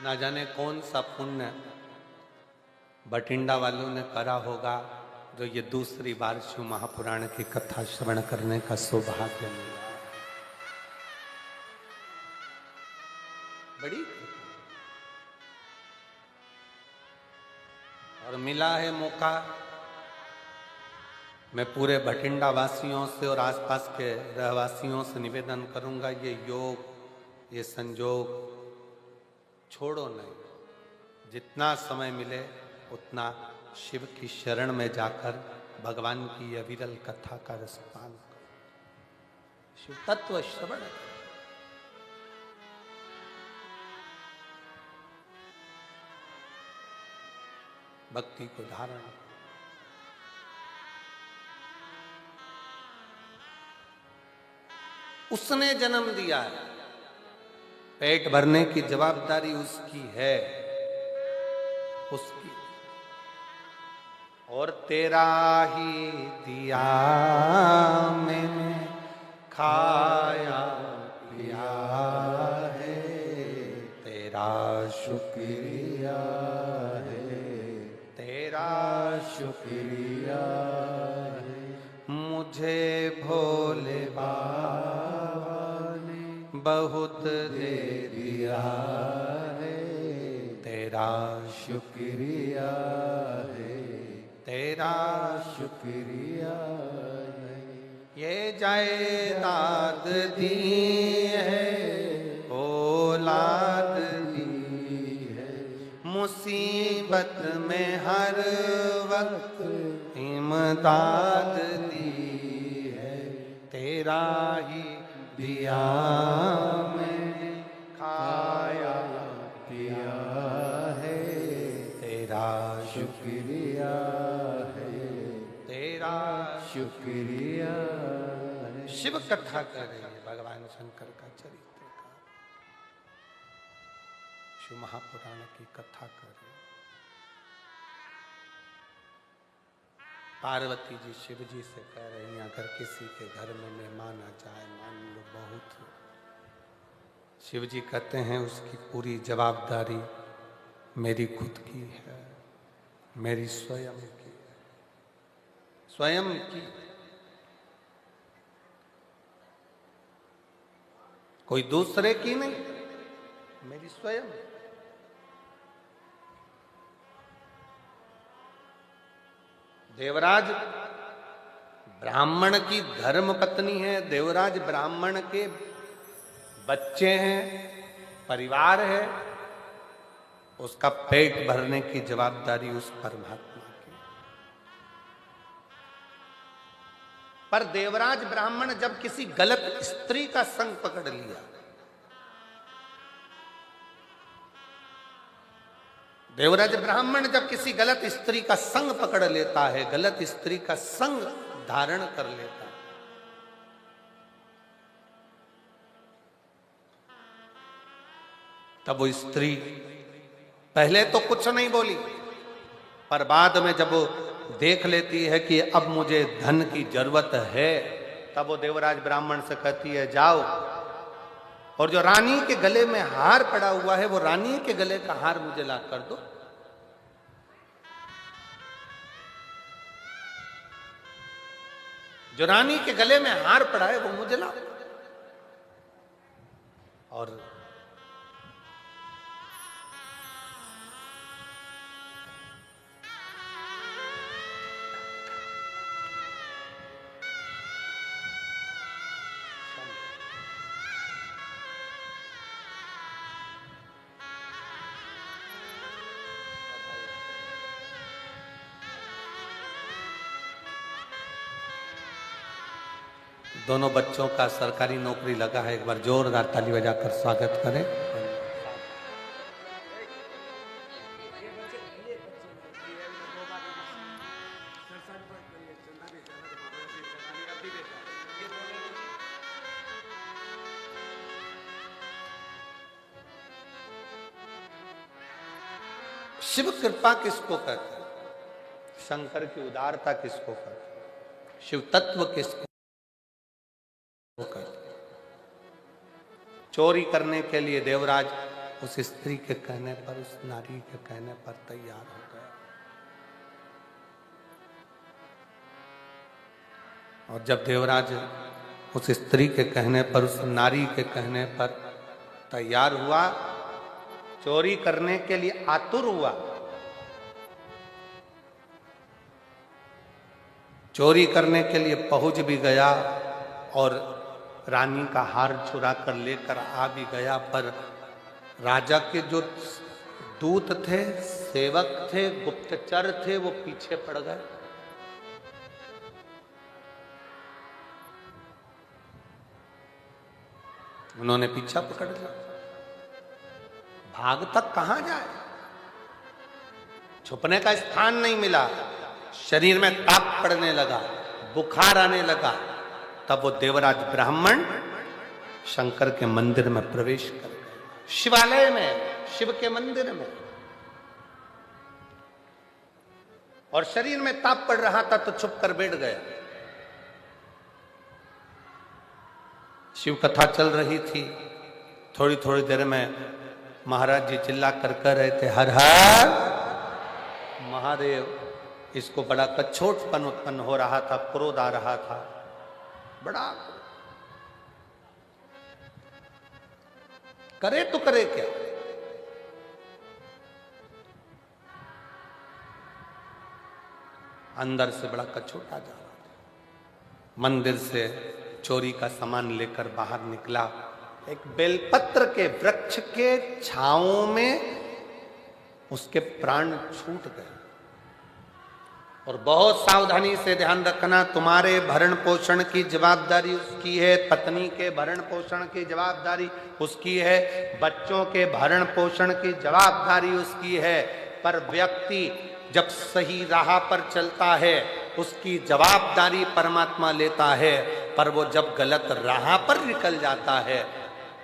ना जाने कौन सा पुण्य बठिंडा वालों ने करा होगा जो ये दूसरी बार शिव महापुराण की कथा श्रवण करने का सौभाग्य मिला। बड़ी और मिला है मौका। मैं पूरे बठिंडा वासियों से और आसपास के रहवासियों से निवेदन करूंगा, ये योग ये संजोग छोड़ो नहीं। जितना समय मिले उतना शिव की शरण में जाकर भगवान की अविरल कथा का रसपान करो, शिव तत्व श्रवण करो। भक्ति को धारण करो। उसने जन्म दिया है, पेट भरने की जवाबदारी उसकी है, उसकी। और तेरा ही दिया मैंने खाया पिया है, तेरा शुक्रिया है, तेरा शुक्रिया है, मुझे भोले बाबा ने बहुत दे दिया है, तेरा शुक्रिया है, तेरा शुक्रिया है। ये जायदाद दी है, औलाद दी है, मुसीबत में हर वक्त इमदाद दी है, तेरा ही दिया मैंने खाया पिया है, तेरा शुक्रिया है, तेरा शुक्रिया है। शिव कथा कर रही है भगवान शंकर का चरित्र का, शिव महापुराण की कथा कर रही है। पार्वती जी शिव जी से कह रही हैं अगर किसी के घर में मेहमान आ जाए, मान लो बहुत, शिव जी कहते हैं उसकी पूरी जवाबदारी मेरी खुद की है, मेरी स्वयं की है, स्वयं की। कोई दूसरे की नहीं, मेरी स्वयं। देवराज ब्राह्मण की धर्म पत्नी है, देवराज ब्राह्मण के बच्चे हैं, परिवार है, उसका पेट भरने की जवाबदारी उस परमात्मा की। पर देवराज ब्राह्मण जब किसी गलत स्त्री का संग पकड़ लिया, देवराज ब्राह्मण जब किसी गलत स्त्री का संग पकड़ लेता है, गलत स्त्री का संग धारण कर लेता है, तब वो स्त्री पहले तो कुछ नहीं बोली, पर बाद में जब वो देख लेती है कि अब मुझे धन की जरूरत है, तब वो देवराज ब्राह्मण से कहती है जाओ और जो रानी के गले में हार पड़ा हुआ है वो रानी के गले का हार मुझे ला कर दो। जो रानी के गले में हार पड़ा है वो मुझे ला। और दोनों बच्चों का सरकारी नौकरी लगा है, एक बार जोरदार ताली बजाकर स्वागत करें। शिव कृपा किसको कहते हैं? शंकर की उदारता किसको कहते हैं? शिव तत्व किसको कहते हैं? चोरी करने के लिए देवराज उस स्त्री के कहने पर, उस नारी के कहने पर तैयार हो गया। और जब देवराज उस स्त्री के कहने पर, उस नारी के कहने पर तैयार हुआ, चोरी करने के लिए आतुर हुआ, चोरी करने के लिए पहुंच भी गया और रानी का हार चुरा कर लेकर आ भी गया, पर राजा के जो दूत थे, सेवक थे, गुप्तचर थे, वो पीछे पड़ गए। उन्होंने पीछा पकड़ लिया। भाग तक कहां जाए, छुपने का स्थान नहीं मिला, शरीर में ताप पड़ने लगा, बुखार आने लगा। तब वो देवराज ब्राह्मण शंकर के मंदिर में प्रवेश कर गए, शिवालय में, शिव के मंदिर में। और शरीर में ताप पड़ रहा था तो छुप कर बैठ गया। शिव कथा चल रही थी। थोड़ी थोड़ी देर में महाराज जी चिल्ला कर कह रहे थे, हर हर महादेव। इसको बड़ा कछोटपन उत्पन्न हो रहा था, क्रोध आ रहा था बड़ा। करे तो करे क्या? अंदर से बड़ा कछोटा जा रहा था। मंदिर से चोरी का सामान लेकर बाहर निकला। एक बेलपत्र के वृक्ष के छांव में उसके प्राण छूट गए। और बहुत सावधानी से ध्यान रखना, तुम्हारे भरण पोषण की जवाबदारी उसकी है, पत्नी के भरण पोषण की जवाबदारी उसकी है, बच्चों के भरण पोषण की जवाबदारी उसकी है। पर व्यक्ति जब सही राह पर चलता है उसकी जवाबदारी परमात्मा लेता है। पर वो जब गलत राह पर निकल जाता है,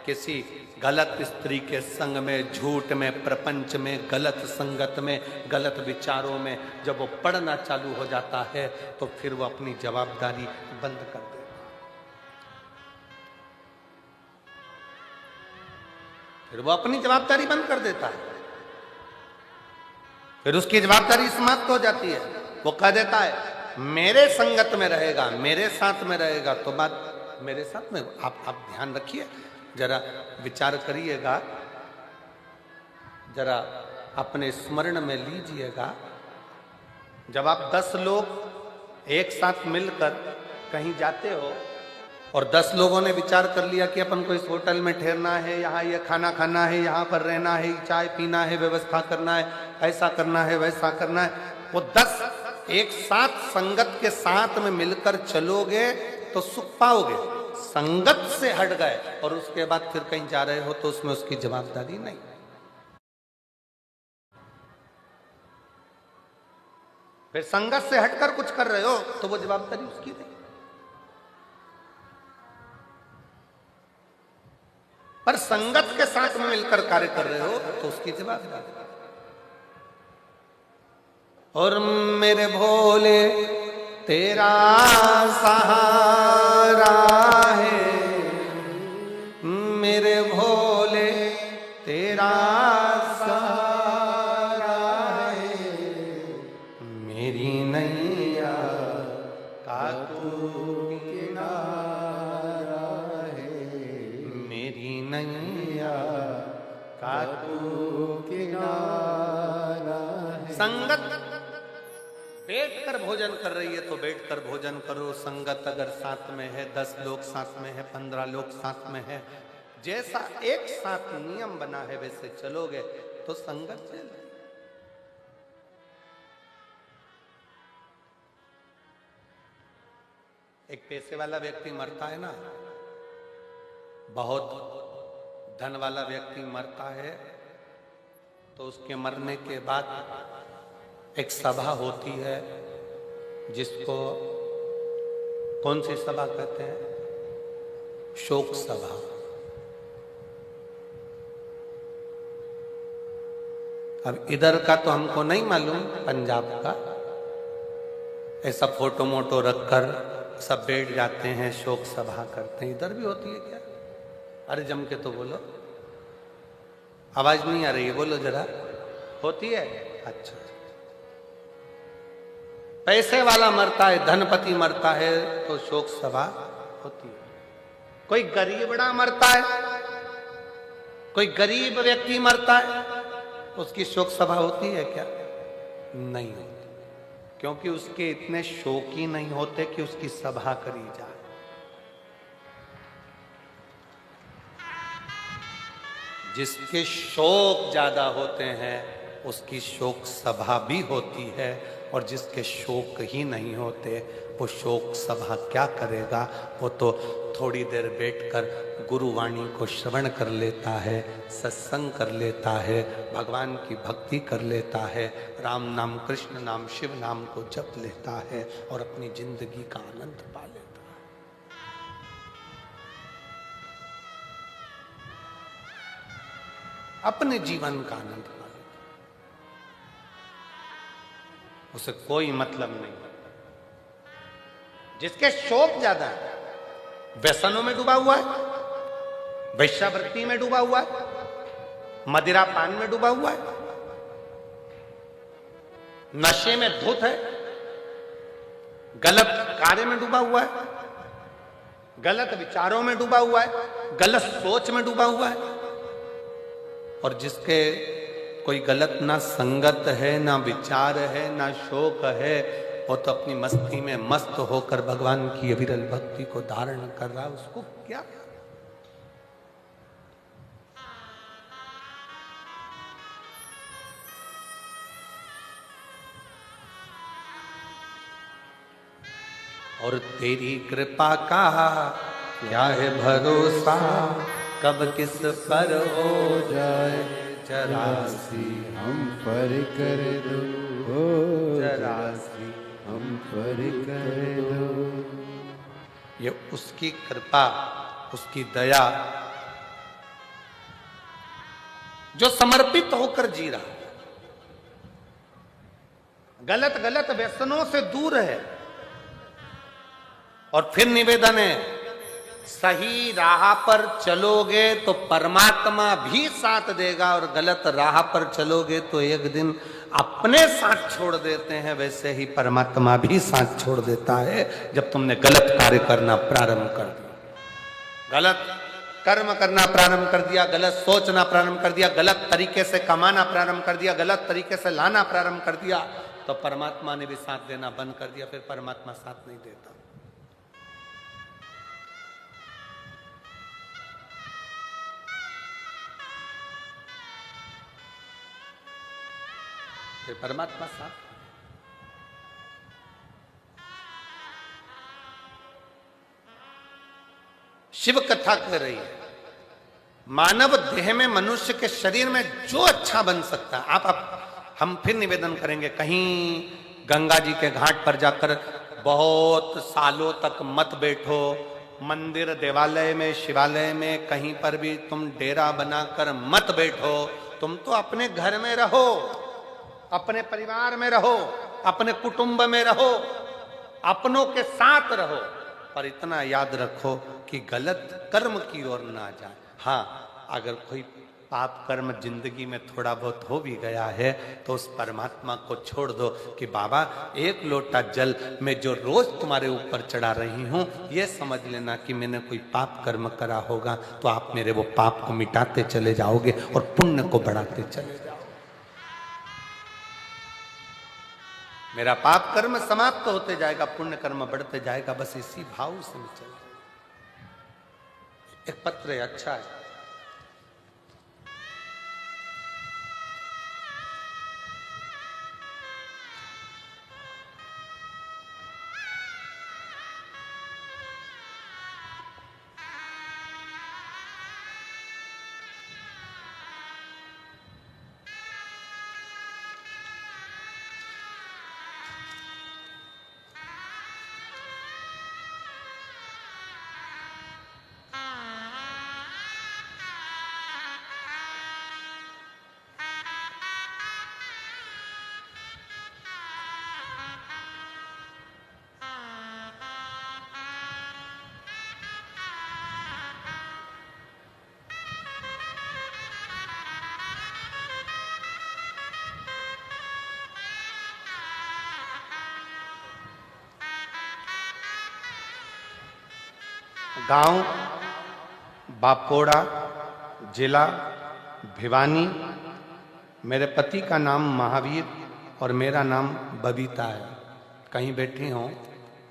किसी गलत स्त्री के संग में, झूठ में, प्रपंच में, गलत संगत में, गलत विचारों में जब वो पढ़ना चालू हो जाता है तो फिर वो अपनी जवाबदारी बंद कर देता है। फिर वो अपनी जवाबदारी बंद कर देता है। फिर उसकी जवाबदारी समाप्त हो जाती है। वो कह देता है मेरे संगत में रहेगा, मेरे साथ में रहेगा तो बात मेरे साथ में। आप ध्यान रखिए, जरा विचार करिएगा, जरा अपने स्मरण में लीजिएगा। जब आप 10 लोग एक साथ मिलकर कहीं जाते हो और 10 लोगों ने विचार कर लिया कि अपन को इस होटल में ठहरना है, यहाँ ये खाना खाना है, यहाँ पर रहना है, चाय पीना है, व्यवस्था करना है, ऐसा करना है, वैसा करना है, वो 10 एक साथ संगत के साथ में मिलकर चलोगे तो सुख पाओगे। संगत से हट गए और उसके बाद फिर कहीं जा रहे हो तो उसमें उसकी जवाबदारी नहीं। फिर संगत से हटकर कुछ कर रहे हो तो वो जवाबदारी उसकी नहीं। पर संगत के साथ में मिलकर कार्य कर रहे हो तो उसकी जवाबदारी। और मेरे भोले तेरा सहारा है, मेरे भोले तेरा सहारा है, मेरी नैया का तू किनारा है, मेरी नैया का तू किनारा है। संगत बैठकर भोजन कर रही है तो बैठकर भोजन करो। संगत अगर साथ में है, 10 लोग साथ में है, 15 लोग साथ में है, जैसा एक साथ नियम बना है वैसे चलोगे तो संगत चल। एक पैसे वाला व्यक्ति मरता है ना, बहुत धन वाला व्यक्ति मरता है तो उसके मरने के बाद एक सभा होती है जिसको कौन सी सभा कहते हैं? शोक सभा। अब इधर का तो हमको नहीं मालूम, पंजाब का ऐसा फोटो मोटो रखकर सब बैठ जाते हैं, शोक सभा करते हैं। इधर भी होती है क्या? अरे जम के तो बोलो, आवाज नहीं आ रही है, बोलो जरा। होती है? अच्छा। पैसे वाला मरता है, धनपति मरता है तो शोक सभा होती है। कोई गरीबड़ा मरता है, कोई गरीब व्यक्ति मरता है, उसकी शोक सभा होती है क्या? नहीं होती, क्योंकि उसके इतने शोकी नहीं होते कि उसकी सभा करी जाए। जिसके शोक ज्यादा होते हैं उसकी शोक सभा भी होती है, और जिसके शोक ही नहीं होते वो शोक सभा क्या करेगा? वो तो थोड़ी देर बैठकर गुरुवाणी को श्रवण कर लेता है, सत्संग कर लेता है, भगवान की भक्ति कर लेता है, राम नाम, कृष्ण नाम, शिव नाम को जप लेता है और अपनी जिंदगी का आनंद पा लेता है। अपने जीवन का आनंद पा लेता है। उसे कोई मतलब नहीं। जिसके शोक ज्यादा है, व्यसनों में डूबा हुआ है, वैश्यावृत्ति में डूबा हुआ है, मदिरा पान में डूबा हुआ है, नशे में धुत है, गलत कार्य में डूबा हुआ है, गलत विचारों में डूबा हुआ है, गलत सोच में डूबा हुआ है, और जिसके कोई गलत ना संगत है, ना विचार है, ना शोक है, वो तो अपनी मस्ती में मस्त होकर भगवान की अविरल भक्ति को धारण कर रहा है। उसको क्या? और तेरी कृपा का क्या है भरोसा, कब किस पर हो जाए जरासी हम पर कर दो, जरासी हम पर कर दो। ये उसकी कृपा, उसकी दया, जो समर्पित होकर जी रहा, गलत गलत व्यसनों से दूर है। और फिर निवेदन है, सही राह पर चलोगे तो परमात्मा भी साथ देगा, और गलत राह पर चलोगे तो एक दिन अपने साथ छोड़ देते हैं, वैसे ही परमात्मा भी साथ छोड़ देता है। जब तुमने गलत कार्य करना प्रारंभ कर दिया, गलत कर्म करना प्रारंभ कर दिया, गलत सोचना प्रारंभ कर दिया, गलत तरीके से कमाना प्रारंभ कर दिया, गलत तरीके से लाना प्रारंभ कर दिया, तो परमात्मा ने भी साथ देना बंद कर दिया। फिर परमात्मा साथ नहीं देता। फिर परमात्मा साथ। शिव कथा कह रही है मानव देह में, मनुष्य के शरीर में जो अच्छा बन सकता है। हम फिर निवेदन करेंगे, कहीं गंगा जी के घाट पर जाकर बहुत सालों तक मत बैठो। मंदिर, देवालय में, शिवालय में, कहीं पर भी तुम डेरा बनाकर मत बैठो। तुम तो अपने घर में रहो, अपने परिवार में रहो, अपने कुटुंब में रहो, अपनों के साथ रहो, पर इतना याद रखो कि गलत कर्म की ओर ना जाए। हाँ, अगर कोई पाप कर्म जिंदगी में थोड़ा बहुत हो भी गया है तो उस परमात्मा को छोड़ दो कि बाबा एक लोटा जल मैं जो रोज तुम्हारे ऊपर चढ़ा रही हूं, यह समझ लेना कि मैंने कोई पाप कर्म करा होगा तो आप मेरे वो पाप को मिटाते चले जाओगे और पुण्य को बढ़ाते चले जाओगे। मेरा पाप कर्म समाप्त होते जाएगा, पुण्य कर्म बढ़ते जाएगा। बस इसी भाव से चल। एक पत्र है, अच्छा है। गांव बापोड़ा, जिला भिवानी। मेरे पति का नाम महावीर और मेरा नाम बबीता है। कहीं बैठी हो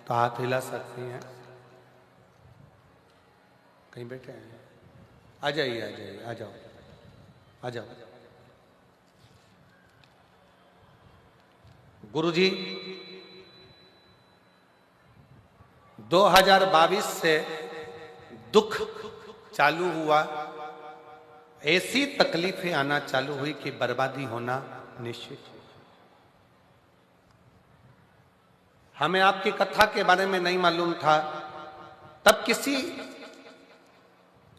तो हाथ हिला सकती हैं। कहीं बैठे हैं, आ जाइए, आ जाइए, आ जाओ, आ जाओ। गुरुजी 2022 से दुख चालू हुआ, ऐसी तकलीफें आना चालू हुई कि बर्बादी होना निश्चित। हमें आपकी कथा के बारे में नहीं मालूम था। तब किसी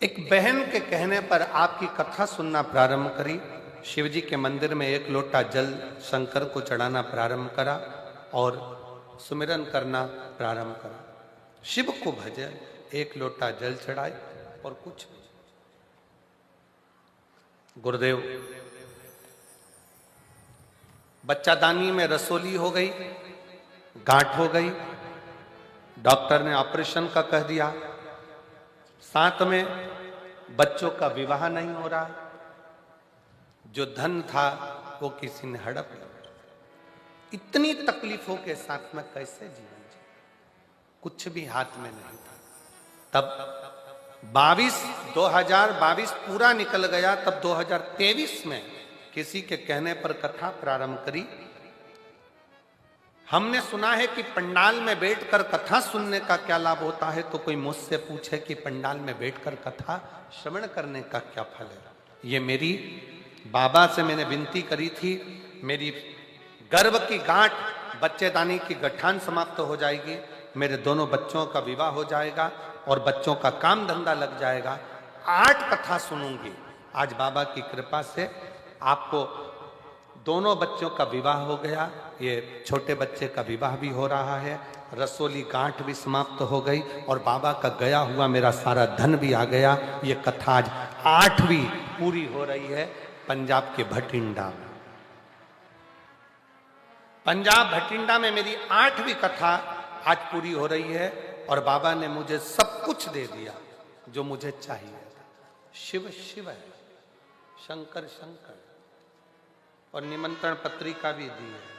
एक बहन के कहने पर आपकी कथा सुनना प्रारंभ करी। शिवजी के मंदिर में एक लोटा जल शंकर को चढ़ाना प्रारंभ करा और सुमिरन करना प्रारंभ करा। शिव को भजे, एक लोटा जल चढ़ाए और कुछ नहीं। गुरुदेव बच्चादानी में रसोली हो गई, गांठ हो गई, डॉक्टर ने ऑपरेशन का कह दिया। साथ में बच्चों का विवाह नहीं हो रहा, जो धन था वो किसी ने हड़प लिया। इतनी तकलीफों के साथ में कैसे जीवन जी, कुछ भी हाथ में नहीं था। तब 2022 पूरा निकल गया। तब 2023 में किसी के कहने पर कथा प्रारंभ करी। हमने सुना है कि पंडाल में बैठकर कथा सुनने का क्या लाभ होता है, तो कोई मुझसे पूछे कि पंडाल में बैठकर कथा श्रवण करने का क्या फल है। ये मेरी बाबा से मैंने विनती करी थी, मेरी गर्भ की गांठ, बच्चेदानी की गठान समाप्त हो जाएगी, मेरे दोनों बच्चों का विवाह हो जाएगा और बच्चों का काम धंधा लग जाएगा। 8 कथा सुनूंगी। आज बाबा की कृपा से आपको दोनों बच्चों का विवाह हो गया, ये छोटे बच्चे का विवाह भी हो रहा है, रसोली गांठ भी समाप्त हो गई और बाबा का गया हुआ मेरा सारा धन भी आ गया। ये कथा आज 8वीं पूरी हो रही है पंजाब के भटिंडा में। पंजाब भटिंडा में मेरी 8वीं कथा आज पूरी हो रही है और बाबा ने मुझे सब कुछ दे दिया जो मुझे चाहिए था। शिव शिव है, शंकर शंकर, और निमंत्रण पत्रिका भी दी है।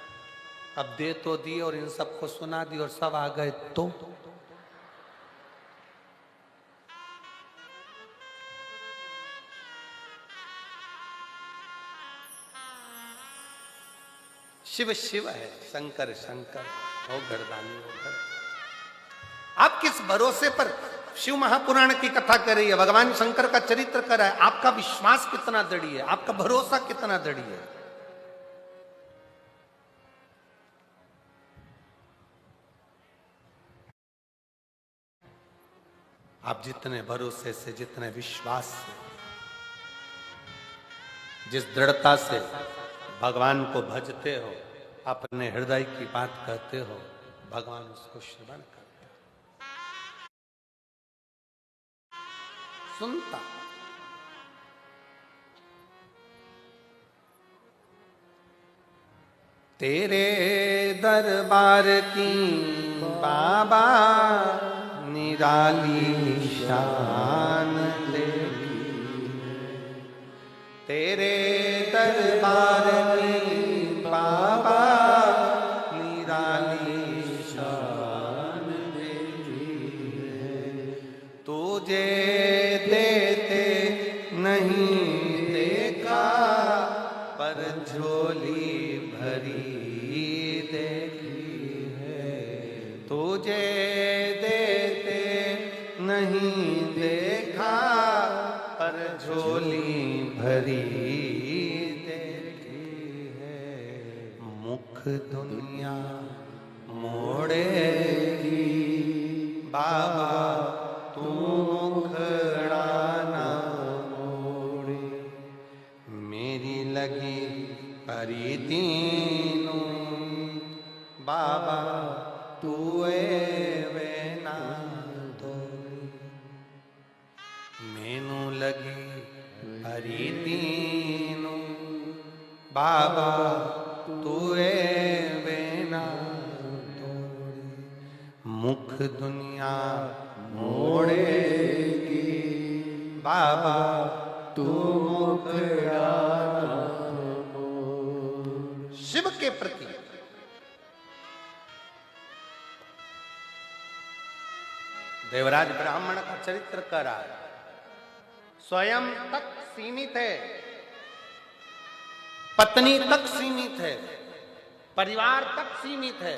अब दे तो दी और इन सबको सुना दी और सब आ गए तो शिव शिव है, शंकर शंकर हो, गर्दानी हो घर। आप किस भरोसे पर शिव महापुराण की कथा कर रही है, भगवान शंकर का चरित्र कर रहा है, आपका विश्वास कितना दृढ़ है, आपका भरोसा कितना दृढ़ है? आप जितने भरोसे से, जितने विश्वास से, जिस दृढ़ता से भगवान को भजते हो, अपने हृदय की बात कहते हो, भगवान उसको श्रवण करता, सुनता। तेरे दरबार की बाबा निराली शान तेरी, तेरे दरबार की बाबा निराली शान तेरी है। तुझे देते नहीं देखा, पर झोली भरी देखी है। तुझे देते नहीं देखा, पर झोली भरी देखी है। मुख दुनिया मोड़ेगी बाबा, तू मुखड़ा ना मोड़े। मेरी लगी परी तीनों बाबा, तू वे ना धोड़ी। मैनू लगी परी तीनों बाबा, तू वे ना धोड़ी। मुख दुनिया मोड़ेगी बाबा, तू मुखड़ा ना मोड़। शिव के प्रति देवराज ब्राह्मण का चरित्र कर रहा है। स्वयं तक सीमित है, पत्नी तक सीमित है, परिवार तक सीमित है।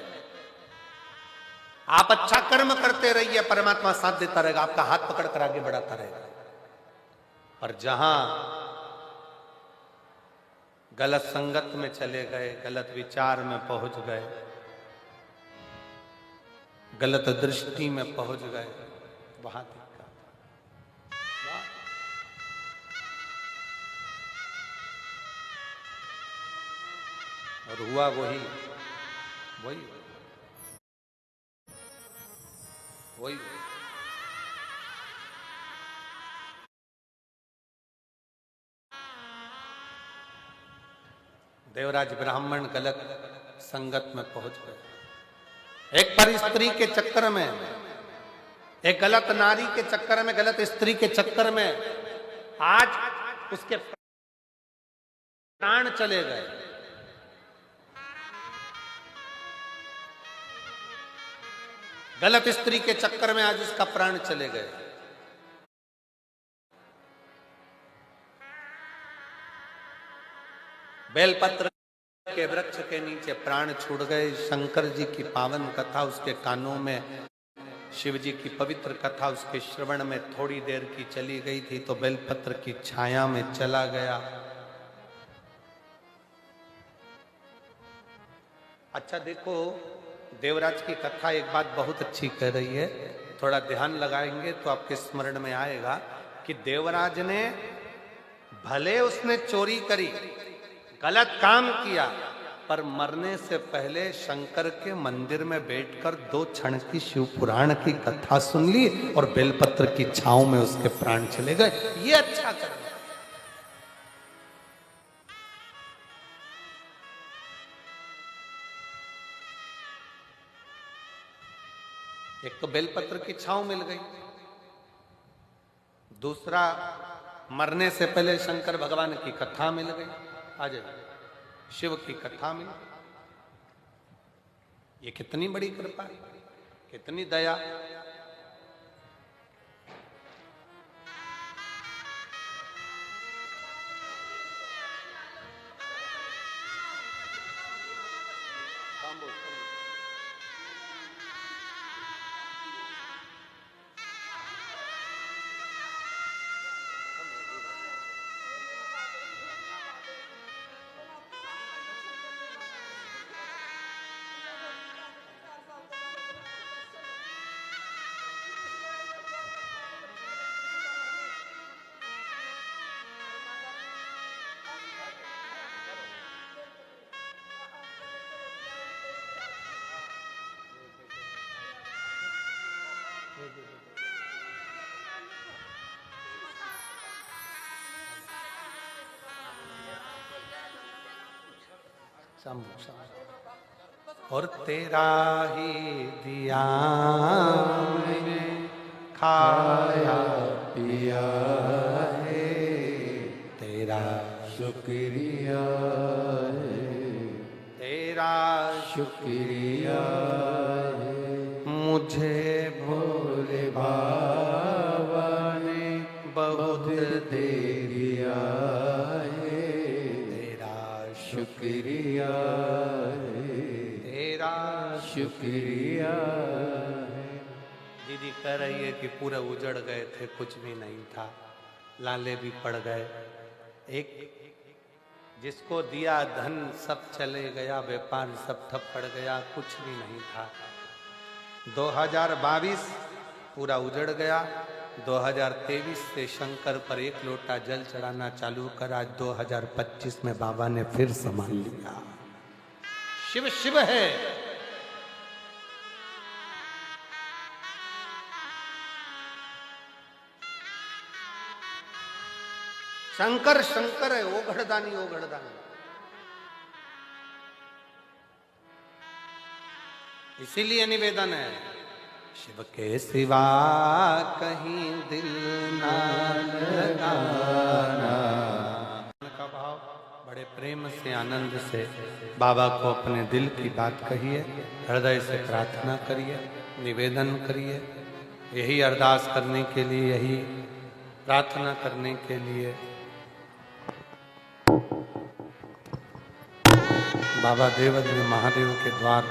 आप अच्छा कर्म करते रहिए, परमात्मा साथ देता रहेगा, आपका हाथ पकड़ कर आगे बढ़ाता रहेगा। और जहां गलत संगत में चले गए, गलत विचार में पहुंच गए, गलत दृष्टि में पहुंच गए, वहां दिक्कत। और हुआ वही वही वही देवराज ब्राह्मण गलत संगत में पहुंच गए। एक पर स्त्री के चक्कर में, एक गलत नारी के चक्कर में, गलत स्त्री के चक्कर में आज उसके प्राण चले गए। गलत स्त्री के चक्कर में आज उसका प्राण चले गए। बेलपत्र के वृक्ष के नीचे प्राण छूट गए। शंकर जी की पावन कथा उसके कानों में, शिव जी की पवित्र कथा उसके श्रवण में थोड़ी देर की चली गई थी तो बेलपत्र की छाया में चला गया। अच्छा देखो, देवराज की कथा एक बात बहुत अच्छी कह रही है, थोड़ा ध्यान लगाएंगे तो आपके स्मरण में आएगा कि देवराज ने, भले उसने चोरी करी, गलत काम किया, पर मरने से पहले शंकर के मंदिर में बैठकर 2 क्षण की शिव पुराण की कथा सुन ली और बेलपत्र की छांव में उसके प्राण चले गए। ये अच्छा कर। एक तो बेलपत्र की छांव मिल गई, दूसरा मरने से पहले शंकर भगवान की कथा मिल गई। आज शिव की कथा मिल गई। ये कितनी बड़ी कृपा है, कितनी दया। और तेरा ही दिया मैंने खाया पिया है, तेरा शुक्रिया है, तेरा शुक्रिया है। मुझे भोले बाबा ने बहुत दे दिया है, तेरा शुक्रिया है, तेरा शुक्रिया है। दीदी कह रही है कि पूरे उजड़ गए थे, कुछ भी नहीं था, लाले भी पड़ गए। एक जिसको दिया धन सब चले गया, व्यापार सब ठप पड़ गया, कुछ भी नहीं था। 2022 पूरा उजड़ गया। 2023 से शंकर पर एक लोटा जल चढ़ाना चालू करा। 2025 में बाबा ने फिर संभाल लिया। शिव शिव है। शंकर शंकर है, ओघड़दानी ओघड़दानी। इसीलिए निवेदन है, शिव के सिवा कहीं दिल ना लगाना का भाव। बड़े प्रेम से आनंद से बाबा को अपने दिल की बात कहिए, हृदय से प्रार्थना करिए, निवेदन करिए। यही अरदास करने के लिए, यही प्रार्थना करने के लिए बाबा देवद्र महादेव के द्वार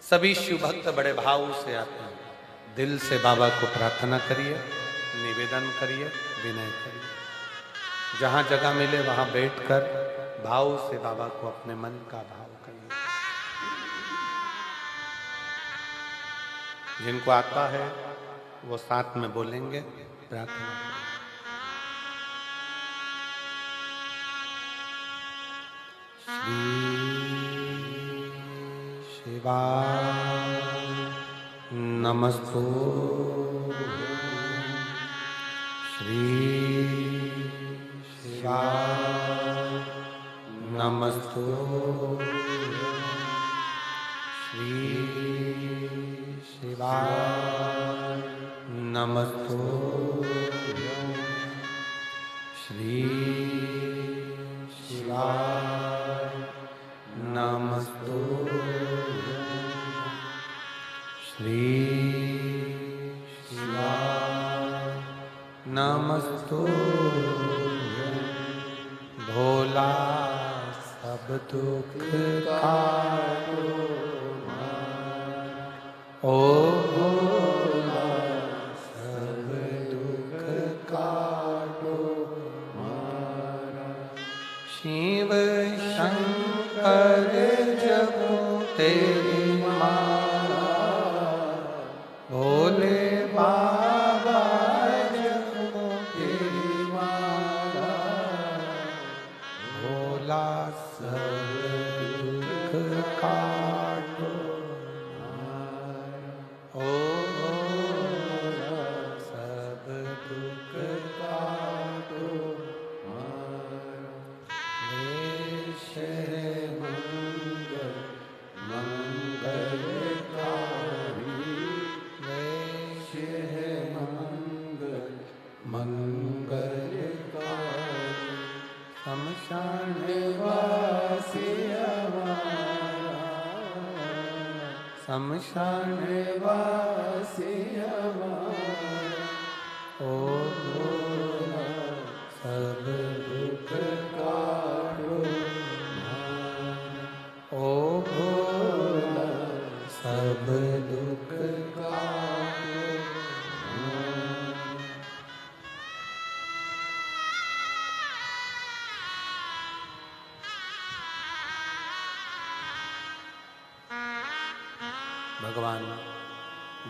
सभी शिव भक्त बड़े भाव से आते हैं। दिल से बाबा को प्रार्थना करिए, निवेदन करिए, विनय करिए। जहां जगह मिले वहां बैठकर भाव से बाबा को अपने मन का भाव करिए। जिनको आता है वो साथ में बोलेंगे, प्रार्थना करें। शिवाय नमस्तु श्री शिवाय नमस्तु श्री शिवाय नमस्तु श्री शिवाय नमस्तु श्री शिवाय नमस्तु। भोला सब दुख काटो, ओ भोला सब दुख काटो शिव शंकर जपो तेरी माला, भोले बाबा जपो तेरी माला, भोला सब दुख काटो, ओ भोला सब दुख काटो। शमशान वासी हमारा, ओ भोला सब दुख काटो हमारा। भगवान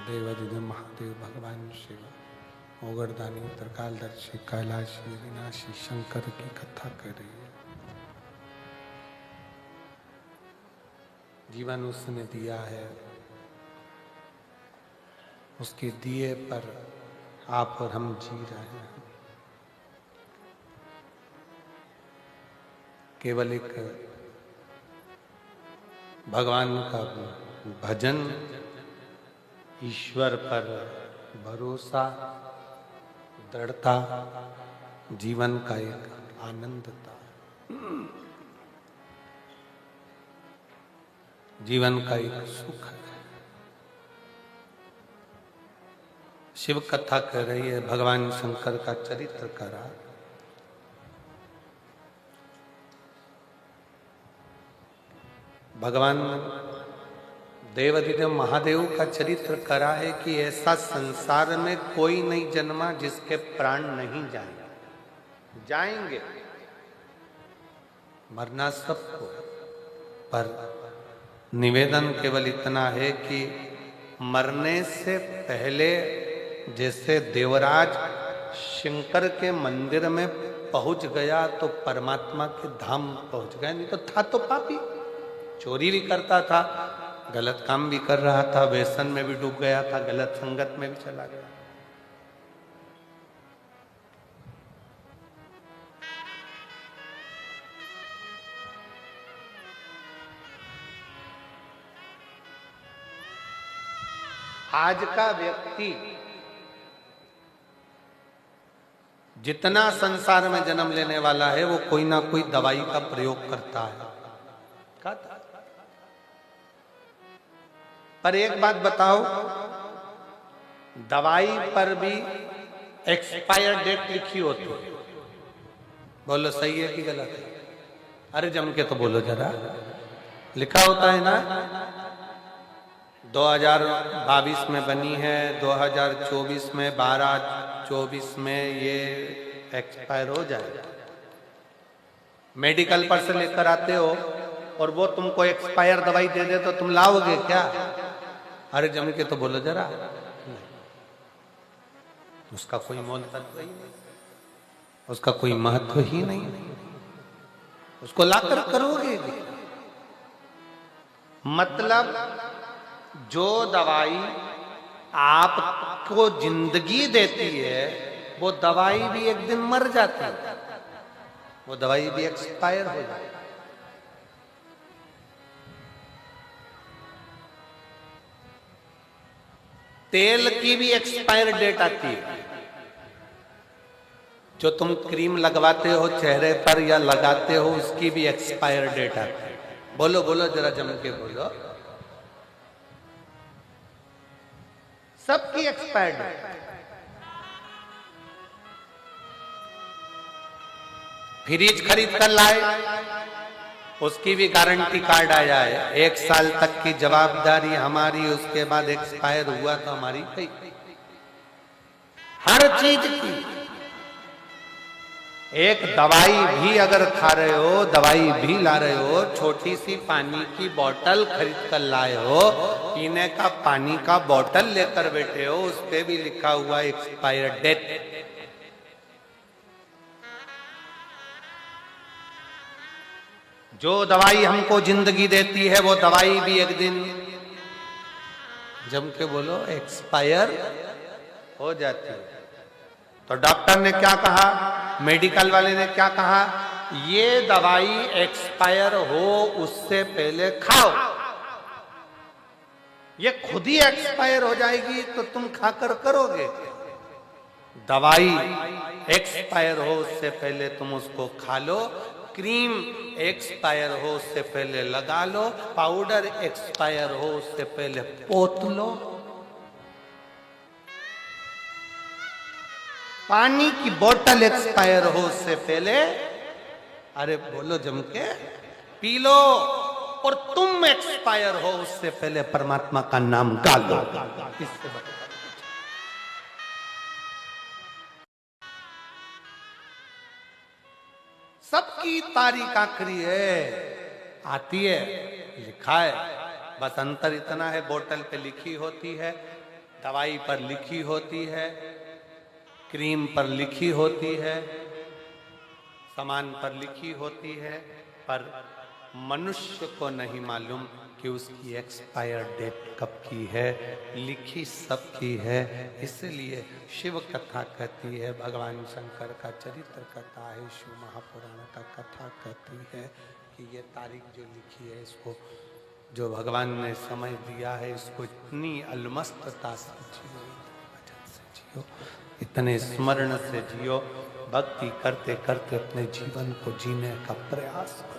देवाधिदेव महादेव भगवान शिव ओगरदानी त्रिकालदर्शी कैलाशी विनाशी शंकर की कथा कर रही है। जीवन उसने दिया है, उसके दिए पर आप और हम जी रहे हैं। केवल एक भगवान का भजन, ईश्वर पर भरोसा, दृढ़ता जीवन का एक आनंद था, जीवन का एक सुख है। शिव कथा कर रही है, भगवान शंकर का चरित्र करा। भगवान देवाधिदेव महादेव का चरित्र करा है कि ऐसा संसार में कोई नहीं जन्मा जिसके प्राण नहीं जाएंगे। जाएंगे, मरना सबको, पर निवेदन केवल इतना है कि मरने से पहले जैसे देवराज शंकर के मंदिर में पहुंच गया तो परमात्मा के धाम पहुंच गया, नहीं तो था तो पापी, चोरी भी करता था, गलत काम भी कर रहा था, व्यसन में भी डूब गया था, गलत संगत में भी चला गया। आज का व्यक्ति जितना संसार में जन्म लेने वाला है वो कोई ना कोई दवाई का प्रयोग करता है। पर एक बात बताओ, दवाई पर भी एक्सपायर डेट लिखी होती है। बोलो सही है कि गलत है? अरे जम के तो बोलो जरा। लिखा होता है ना, 2022 में बनी है, 2024 में 12/24 में ये एक्सपायर हो जाएगा। मेडिकल पर से लेकर आते हो और वो तुमको एक्सपायर दवाई दे दे तो तुम लाओगे क्या? अरे जम के तो बोलो जरा। उसका कोई मोल तत्व ही नहीं, उसका कोई महत्व ही नहीं, उसको लाकर करोगे। मतलब जो दवाई आपको जिंदगी देती है वो दवाई भी एक दिन मर जाती है, वो दवाई भी एक्सपायर हो जाती है। तेल की भी एक्सपायर डेट आती है। जो तुम क्रीम लगवाते हो चेहरे पर या लगाते हो उसकी भी एक्सपायर डेट आती है। बोलो बोलो जरा जम के बोलो। सबकी एक्सपायर डेट। फ्रिज खरीद कर लाए, उसकी भी गारंटी कार्ड आया है, 1 साल तक की जवाबदारी हमारी, उसके बाद एक्सपायर हुआ तो हमारी गई। हर चीज की। एक दवाई भी अगर खा रहे हो, दवाई भी ला रहे हो, छोटी सी पानी की बोतल खरीद कर लाए हो, पीने का पानी का बोतल लेकर बैठे हो, उस पे भी लिखा हुआ एक्सपायर डेट। जो दवाई हमको जिंदगी देती है वो दवाई भी एक दिन जम के बोलो एक्सपायर हो जाती है। तो डॉक्टर ने क्या कहा, मेडिकल वाले ने क्या कहा, ये दवाई एक्सपायर हो उससे पहले खाओ। ये खुद ही एक्सपायर हो जाएगी तो तुम खाकर करोगे। दवाई एक्सपायर हो उससे पहले तुम उसको खा लो, क्रीम एक्सपायर हो उससे पहले लगा लो, पाउडर एक्सपायर हो उससे पहले पोत लो, पानी की बोतल एक्सपायर हो उससे पहले, अरे बोलो जम के, पी लो। और तुम एक्सपायर हो उससे पहले परमात्मा का नाम डालो। इससे सबकी तारीख आखिरी है, आती है, लिखा है बस अंतर इतना है, बोतल पे लिखी होती है, दवाई पर लिखी होती है, क्रीम पर लिखी होती है, सामान पर लिखी होती है, पर मनुष्य को नहीं मालूम कि उसकी एक्सपायर डेट कब की है। लिखी सब की है। इसलिए शिव कथा कहती है, भगवान शंकर का चरित्र कहता है, शिव महापुराण का कथा कहती है कि ये तारीख जो लिखी है, इसको जो भगवान ने समय दिया है, इसको इतनी अलमस्तता से जियो, भजन से जियो, इतने स्मरण से जियो, भक्ति करते करते अपने जीवन को जीने का प्रयास करो।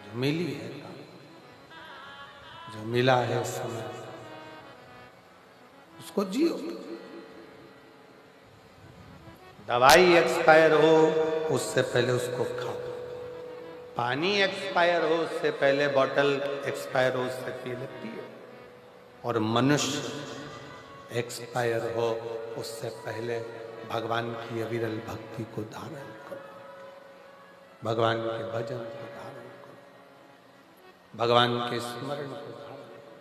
जो मिली है, जो मिला है समय, उसको जियो। दवाई एक्सपायर हो उससे पहले उसको खाओ, पानी एक्सपायर हो उससे पहले, बॉटल एक्सपायर हो उससे पहले पियो, और मनुष्य एक्सपायर हो उससे पहले भगवान की अविरल भक्ति को धारण करो, भगवान के भजन को धारण करो, भगवान के स्मरण को धारण करो।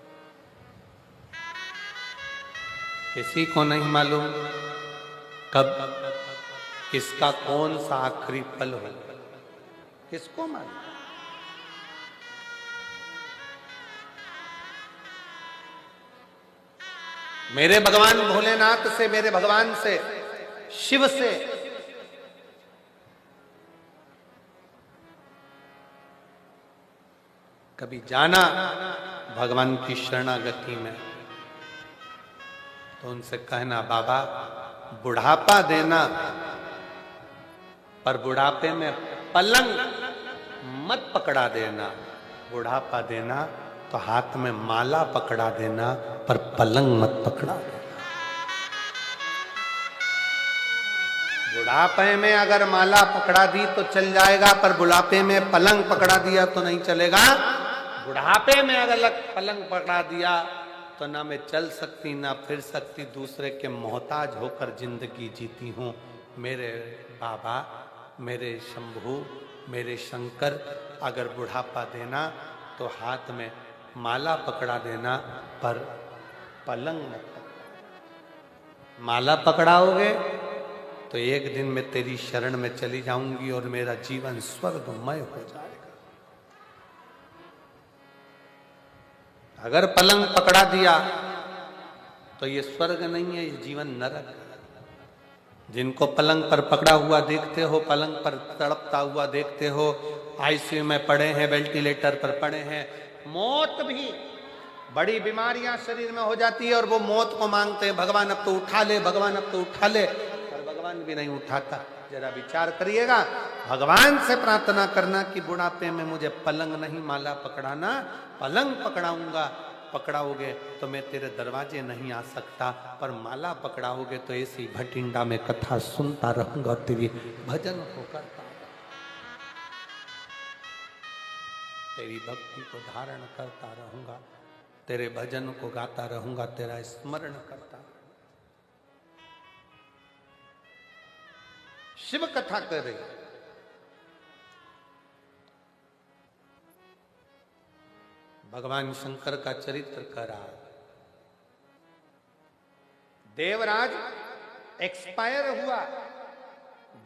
किसी को नहीं मालूम कब किसका कौन सा आखिरी पल हो, किसको मालूम? मेरे भगवान भोलेनाथ से, मेरे भगवान से, शिव से कभी जाना भगवान की शरणागति में, तो उनसे कहना, बाबा बुढ़ापा देना, पर बुढ़ापे में पलंग मत पकड़ा देना। बुढ़ापा देना तो हाथ में माला पकड़ा देना, पर पलंग मत पकड़ा देना। बुढ़ापे में अगर माला पकड़ा दी तो चल जाएगा, पर बुढ़ापे में पलंग पकड़ा दिया तो नहीं चलेगा। बुढ़ापे में अगर पलंग पकड़ा दिया तो ना मैं चल सकती, ना फिर सकती, दूसरे के मोहताज होकर जिंदगी जीती हूँ। मेरे बाबा, मेरे शंभू, मेरे शंकर, अगर बुढ़ापा देना तो हाथ में माला पकड़ा देना, पर पलंग मत पकड़ा। माला पकड़ाओगे तो एक दिन मैं तेरी शरण में चली जाऊंगी और मेरा जीवन स्वर्गमय हो जाएगा। अगर पलंग पकड़ा दिया तो ये स्वर्ग नहीं है, ये जीवन नरक है। जिनको पलंग पर पकड़ा हुआ देखते हो, पलंग पर तड़पता हुआ देखते हो, आईसीयू में पड़े हैं, वेंटिलेटर पर पड़े हैं, मौत भी, बड़ी बीमारियां शरीर में हो जाती है और वो मौत को मांगते हैं, भगवान अब तो उठा ले, भगवान अब तो उठा ले, पर भगवान भी नहीं उठाता। जरा विचार करिएगा, भगवान से प्रार्थना करना कि बुढ़ापे में मुझे पलंग नहीं माला पकड़ाना, पलंग पकड़ाऊंगा, पकड़ाओगे तो मैं तेरे दरवाजे नहीं आ सकता, पर माला पकड़ाओगे तो ऐसी भटिंडा में कथा सुनता रहूंगा, तेरी भजन को करता, तेरी भक्ति को धारण करता रहूंगा, तेरे भजन को गाता रहूंगा, तेरा स्मरण करता। शिव कथा कर रही, भगवान शंकर का चरित्र करा। देवराज एक्सपायर हुआ,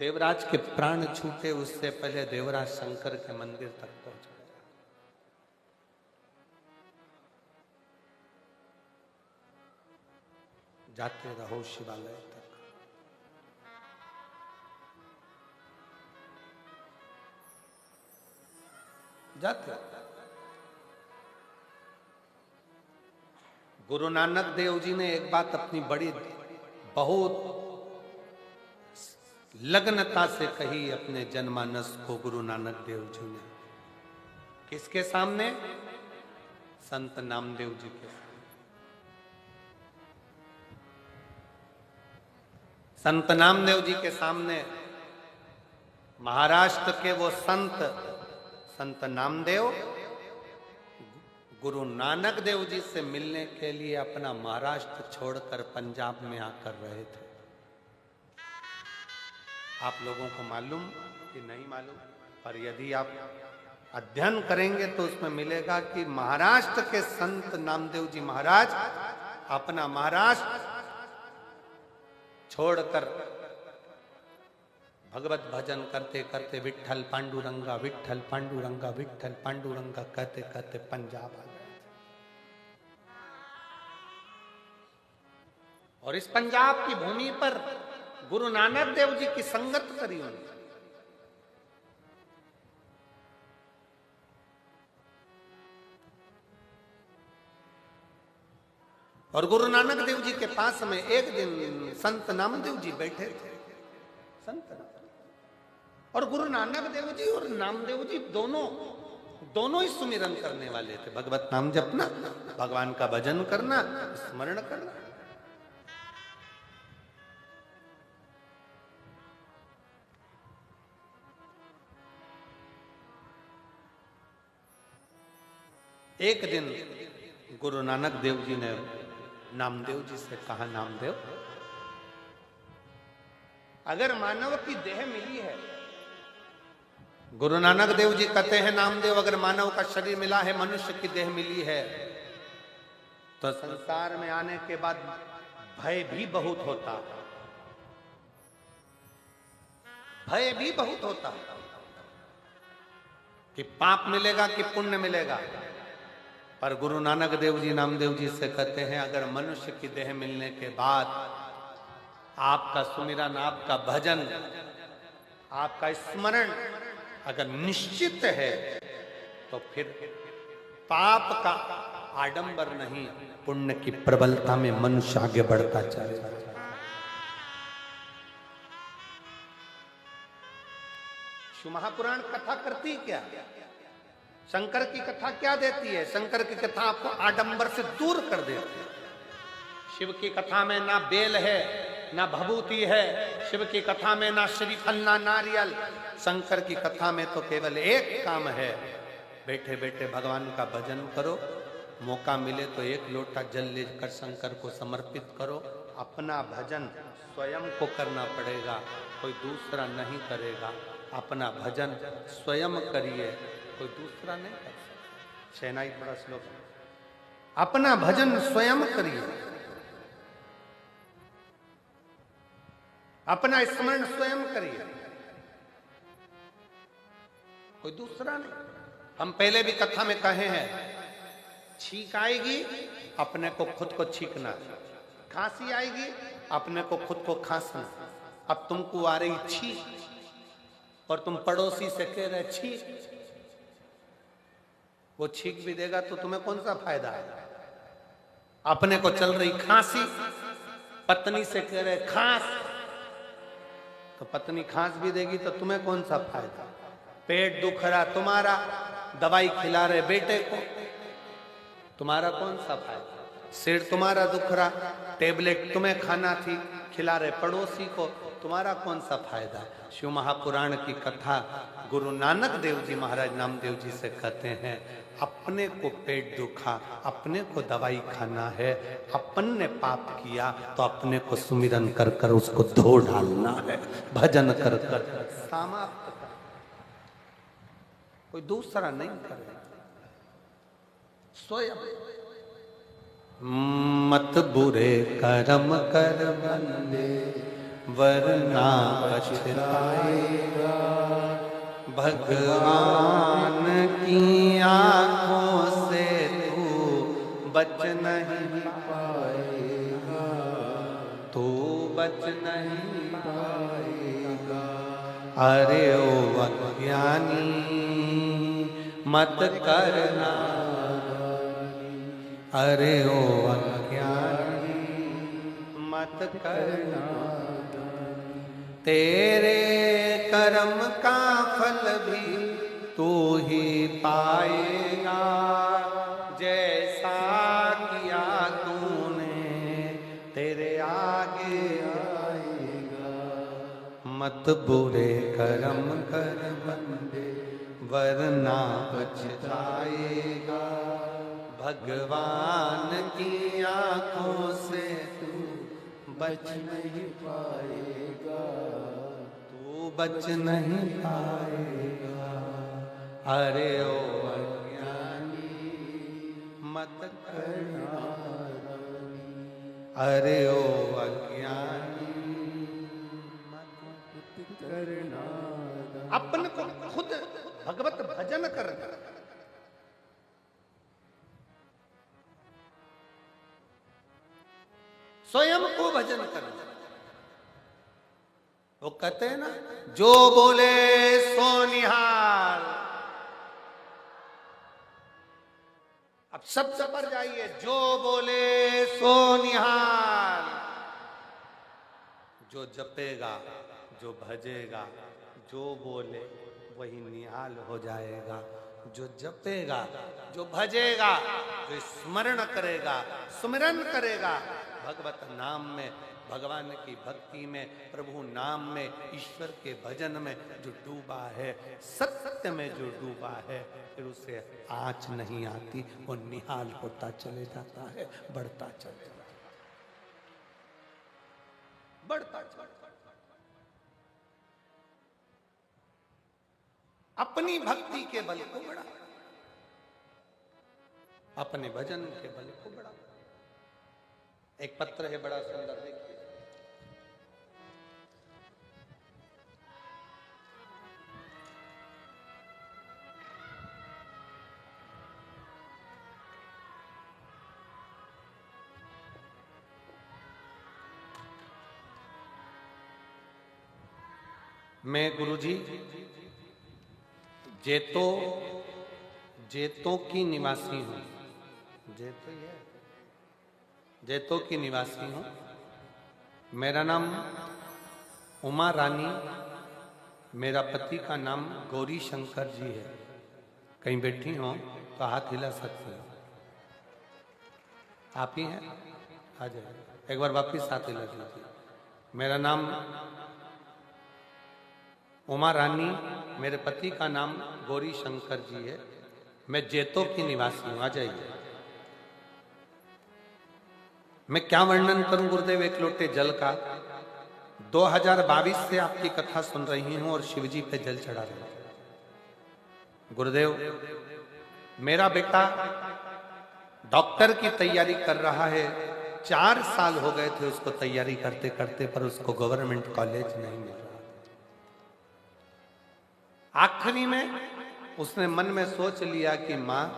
देवराज के प्राण छूटे उससे पहले देवराज शंकर के मंदिर तक पहुंच गया। जाते रहो शिवालय तक, जाते। गुरु नानक देव जी ने एक बात अपनी बड़ी बहुत लग्नता से कही अपने जनमानस को। गुरु नानक देव जी ने किसके सामने? संत नामदेव जी के सामने। संत नामदेव जी के सामने महाराष्ट्र के वो संत नामदेव गुरु नानक देव जी से मिलने के लिए अपना महाराष्ट्र छोड़कर पंजाब में आकर रहे थे। आप लोगों को मालूम कि नहीं मालूम, पर यदि आप अध्ययन करेंगे तो उसमें मिलेगा कि महाराष्ट्र के संत नामदेव जी महाराज अपना महाराष्ट्र छोड़कर भगवत भजन करते करते विट्ठल पांडुरंगा विट्ठल पांडुरंगा विट्ठल पांडुरंगा कहते कहते पंजाब आ गए। और इस पंजाब की भूमि पर गुरु नानक देव जी की संगत करी उन्होंने। और गुरु नानक देव जी के पास में एक दिन संत नामदेव जी बैठे थे। संत और गुरु नानक देव जी और नामदेव जी दोनों ही सुमिरन करने वाले थे। भगवत नाम जपना, भगवान का भजन करना, स्मरण करना। एक दिन गुरु नानक देव जी ने नामदेव जी से कहा, नामदेव, अगर मानव की देह मिली है, गुरु नानक देव जी कहते हैं, नामदेव, अगर मानव का शरीर मिला है, मनुष्य की देह मिली है, तो संसार में आने के बाद भय भी बहुत होता है। भय भी बहुत होता है कि पाप मिलेगा कि पुण्य मिलेगा। पर गुरु नानक देव जी नामदेव जी से कहते हैं, अगर मनुष्य की देह मिलने के बाद आपका सुमिरन, आपका भजन, आपका स्मरण अगर निश्चित है, तो फिर पाप का आडंबर नहीं, पुण्य की प्रबलता में मनुष्य आगे बढ़ता चलेगा। शिव महापुराण कथा करती क्या? शंकर की कथा क्या देती है? शंकर की कथा आपको आडंबर से दूर कर देती है। शिव की कथा में ना बेल है, ना भभूति है। शिव की कथा में ना श्रीफल, ना नारियल। शंकर की कथा में तो केवल एक काम है, बैठे बैठे भगवान का भजन करो। मौका मिले तो एक लोटा जल लेकर शंकर को समर्पित करो। अपना भजन स्वयं को करना पड़ेगा, कोई दूसरा नहीं करेगा। अपना भजन स्वयं करिए, कोई दूसरा नहीं कर सकता। शहनाई बड़ा श्लोक। अपना भजन स्वयं करिए, अपना स्मरण स्वयं करिए, कोई दूसरा नहीं। हम पहले भी कथा में कहे हैं, छींक आएगी अपने को खुद को छींकना, खांसी आएगी अपने को खुद को खांसना। अब तुमको आ रही छींक और तुम पड़ोसी से कह रहे छींक, वो छींक भी देगा तो तुम्हें कौन सा फायदा है? अपने को चल रही खांसी, पत्नी से कह रहे खांस, तो पत्नी खांस भी देगी तो तुम्हें कौन सा फायदा? पेट दुख रहा तुम्हारा, दवाई खिला रहे बेटे को, तुम्हारा कौन सा फायदा? सिर तुम्हारा दुख रहा, टेबलेट तुम्हें खाना थी, खिला रहे पड़ोसी को, तुम्हारा कौन सा फायदा? शिव महापुराण की कथा गुरु नानक देव जी महाराज नामदेव जी से कहते हैं, अपने को पेट दुखा, अपने को दवाई खाना है, अपन ने पाप किया तो अपने को सुमिरन कर कर उसको धो डालना है, भजन कर कर समाप्त कर, कोई दूसरा नहीं करे, स्वयं। मत बुरे कर्म कर बंदे वरना पछताएगा, भगवान की आंखों से तू बच नहीं पाएगा, तू बच नहीं पाएगा। अरे ओ अज्ञानी मत करना, अरे ओ अज्ञानी मत करना, तेरे कर्म का फल भी तू ही पाएगा, जैसा किया तूने तेरे आगे आएगा। मत बुरे कर्म कर बंदे वरना पछताएगा, भगवान की आंखों से तू बच नहीं पाएगा, तू बच नहीं पाएगा। अरे ओ अज्ञानी मत करना, अरे ओ अज्ञानी मत करना। अपन को खुद भगवत भजन करना, स्वयं को भजन करना। वो कहते हैं ना, जो बोले सो निहाल। अब शब्द पर जाइए, जो बोले सो निहाल। जो जपेगा, जो भजेगा, जो बोले वही निहाल हो जाएगा। जो जपेगा, जो भजेगा, जो स्मरण करेगा, सुमिरन करेगा भगवत नाम में, भगवान की भक्ति में, प्रभु नाम में, ईश्वर के भजन में जो डूबा है, सत्य में जो डूबा है, फिर उसे आँच नहीं आती, वो निहाल होता चले जाता है, बढ़ता चले जाता है, बढ़ता चले जाता है। अपनी भक्ति के बल को बढ़ा, अपने भजन के बल को बढ़ा। एक पत्र है बड़ा सुंदर, देखिए। मैं गुरुजी जेतों की निवासी हूं, जेतों की निवासी हूं। मेरा नाम उमा रानी, मेरा पति का नाम गौरी शंकर जी है। कहीं बैठी हो तो हाथ हिला सकते हो। आप ही हैं? आ जाए, एक बार वापिस हाथ हिला दीजिए। मेरा नाम उमा रानी, मेरे पति का नाम गौरी शंकर जी है। मैं जेतों की निवासी हूं। आ जाइए। मैं क्या वर्णन करूं गुरुदेव एक लोटे जल का। 2022 से आपकी कथा सुन रही हूं और शिवजी पे जल चढ़ा रही हूं। गुरुदेव, मेरा बेटा डॉक्टर की तैयारी कर रहा है। 4 साल हो गए थे उसको तैयारी करते करते, पर उसको गवर्नमेंट कॉलेज नहीं मिल रहा। आखिरी में उसने मन में सोच लिया कि मां,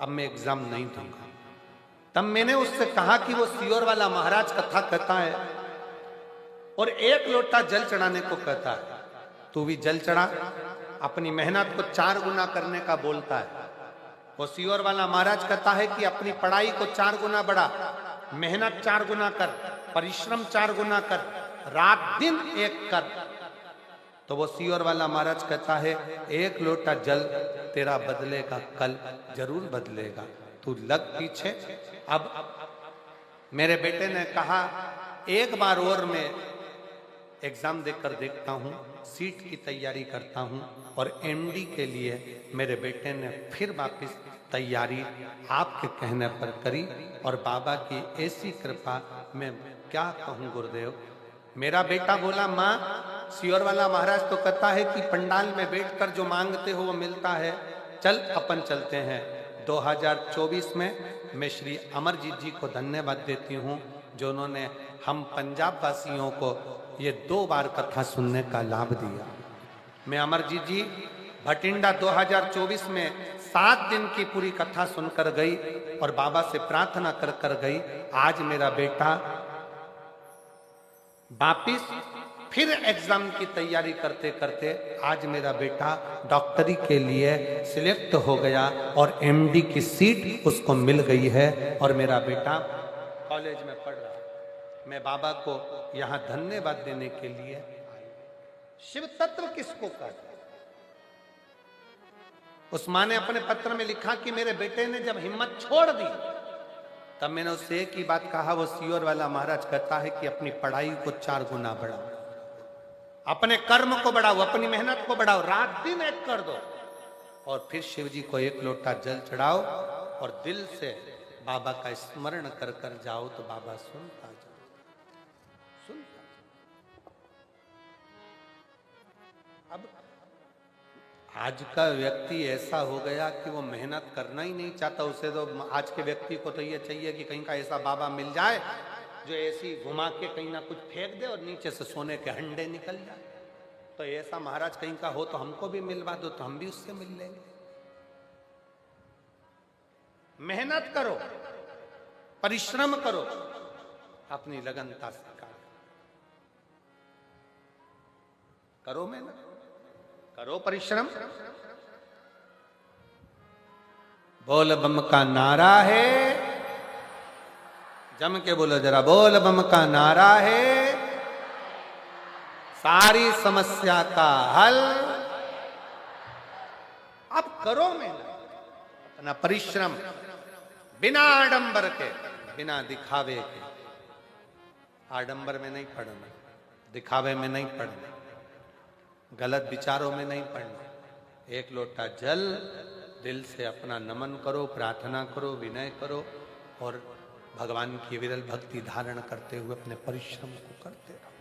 अब मैं एग्जाम नहीं दूंगा। तब मैंने उससे कहा कि वो सियोर वाला महाराज कथा कहता है और 1 लोटा जल चढ़ाने को कहता है। तू भी जल चढ़ा, अपनी मेहनत को 4 गुना करने का बोलता है। वो सियोर वाला महाराज कहता है कि अपनी पढ़ाई को 4 गुना बढ़ा, मेहनत 4 गुना कर, परिश्रम 4 गुना कर, रात दिन एक कर। तो वो सियोर वाला महाराज कहता है 1 लोटा जल तेरा बदलेगा, कल जरूर बदलेगा, तू लग पीछे। अब मेरे बेटे ने कहा एक बार और मैं एग्जाम देकर देखता हूं, सीट की तैयारी करता हूं। और एमडी के लिए मेरे बेटे ने फिर वापस तैयारी आपके कहने पर करी। और बाबा की ऐसी कृपा, मैं क्या कहूं गुरुदेव। मेरा बेटा बोला, मां, सियोर वाला महाराज तो कहता है कि पंडाल में बैठकर जो मांगते हो वो मिलता है, चल अपन चलते हैं। 2024 में मैं श्री अमरजीत जी को धन्यवाद देती हूँ, जो उन्होंने हम पंजाब वासियों को ये 2 बार कथा सुनने का लाभ दिया। मैं अमरजीत जी भटिंडा 2024 में 7 दिन की पूरी कथा सुनकर गई और बाबा से प्रार्थना कर कर गई। आज मेरा बेटा वापिस फिर एग्जाम की तैयारी करते करते आज मेरा बेटा डॉक्टरी के लिए सिलेक्ट हो गया और एमडी की सीट उसको मिल गई है और मेरा बेटा कॉलेज में पढ़ रहा है। मैं बाबा को यहाँ धन्यवाद देने के लिए, शिव तत्व किसको कहते हैं? उस माँ ने अपने पत्र में लिखा कि मेरे बेटे ने जब हिम्मत छोड़ दी, तब मैंने उससे एक ही बात कहा। वो सियोर वाला महाराज कहता है कि अपनी पढ़ाई को 4 गुना बढ़ाओ, अपने कर्म को बढ़ाओ, अपनी मेहनत को बढ़ाओ, रात दिन एक कर दो और फिर शिव जी को 1 लोटा जल चढ़ाओ और दिल से बाबा का स्मरण कर कर जाओ तो बाबा सुनता जाओ, सुनता। अब आज का व्यक्ति ऐसा हो गया कि वो मेहनत करना ही नहीं चाहता। उसे तो आज के व्यक्ति को तो ये चाहिए कि कहीं का ऐसा बाबा मिल जाए जो ऐसी घुमा के कहीं ना कुछ फेंक दे और नीचे से सोने के हंडे निकल जाए। तो ऐसा महाराज कहीं का हो तो हमको भी मिलवा दो तो हम भी उससे मिल लेंगे। मेहनत करो, परिश्रम करो, अपनी लगनता से करो, मेहनत करो, परिश्रम। बोल बम का नारा है, जम के बोलो जरा, बोल बम का नारा है, सारी समस्या का हल। अब करो मेहनत, अपना परिश्रम, बिना आडंबर के, बिना दिखावे के। आडंबर में नहीं पढ़ना, दिखावे में नहीं पढ़ना, गलत विचारों में नहीं पढ़ना। एक लोटा जल दिल से अपना नमन करो, प्रार्थना करो, विनय करो और भगवान की विरल भक्ति धारण करते हुए अपने परिश्रम को करते रहो,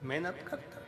मेहनत करते रहो।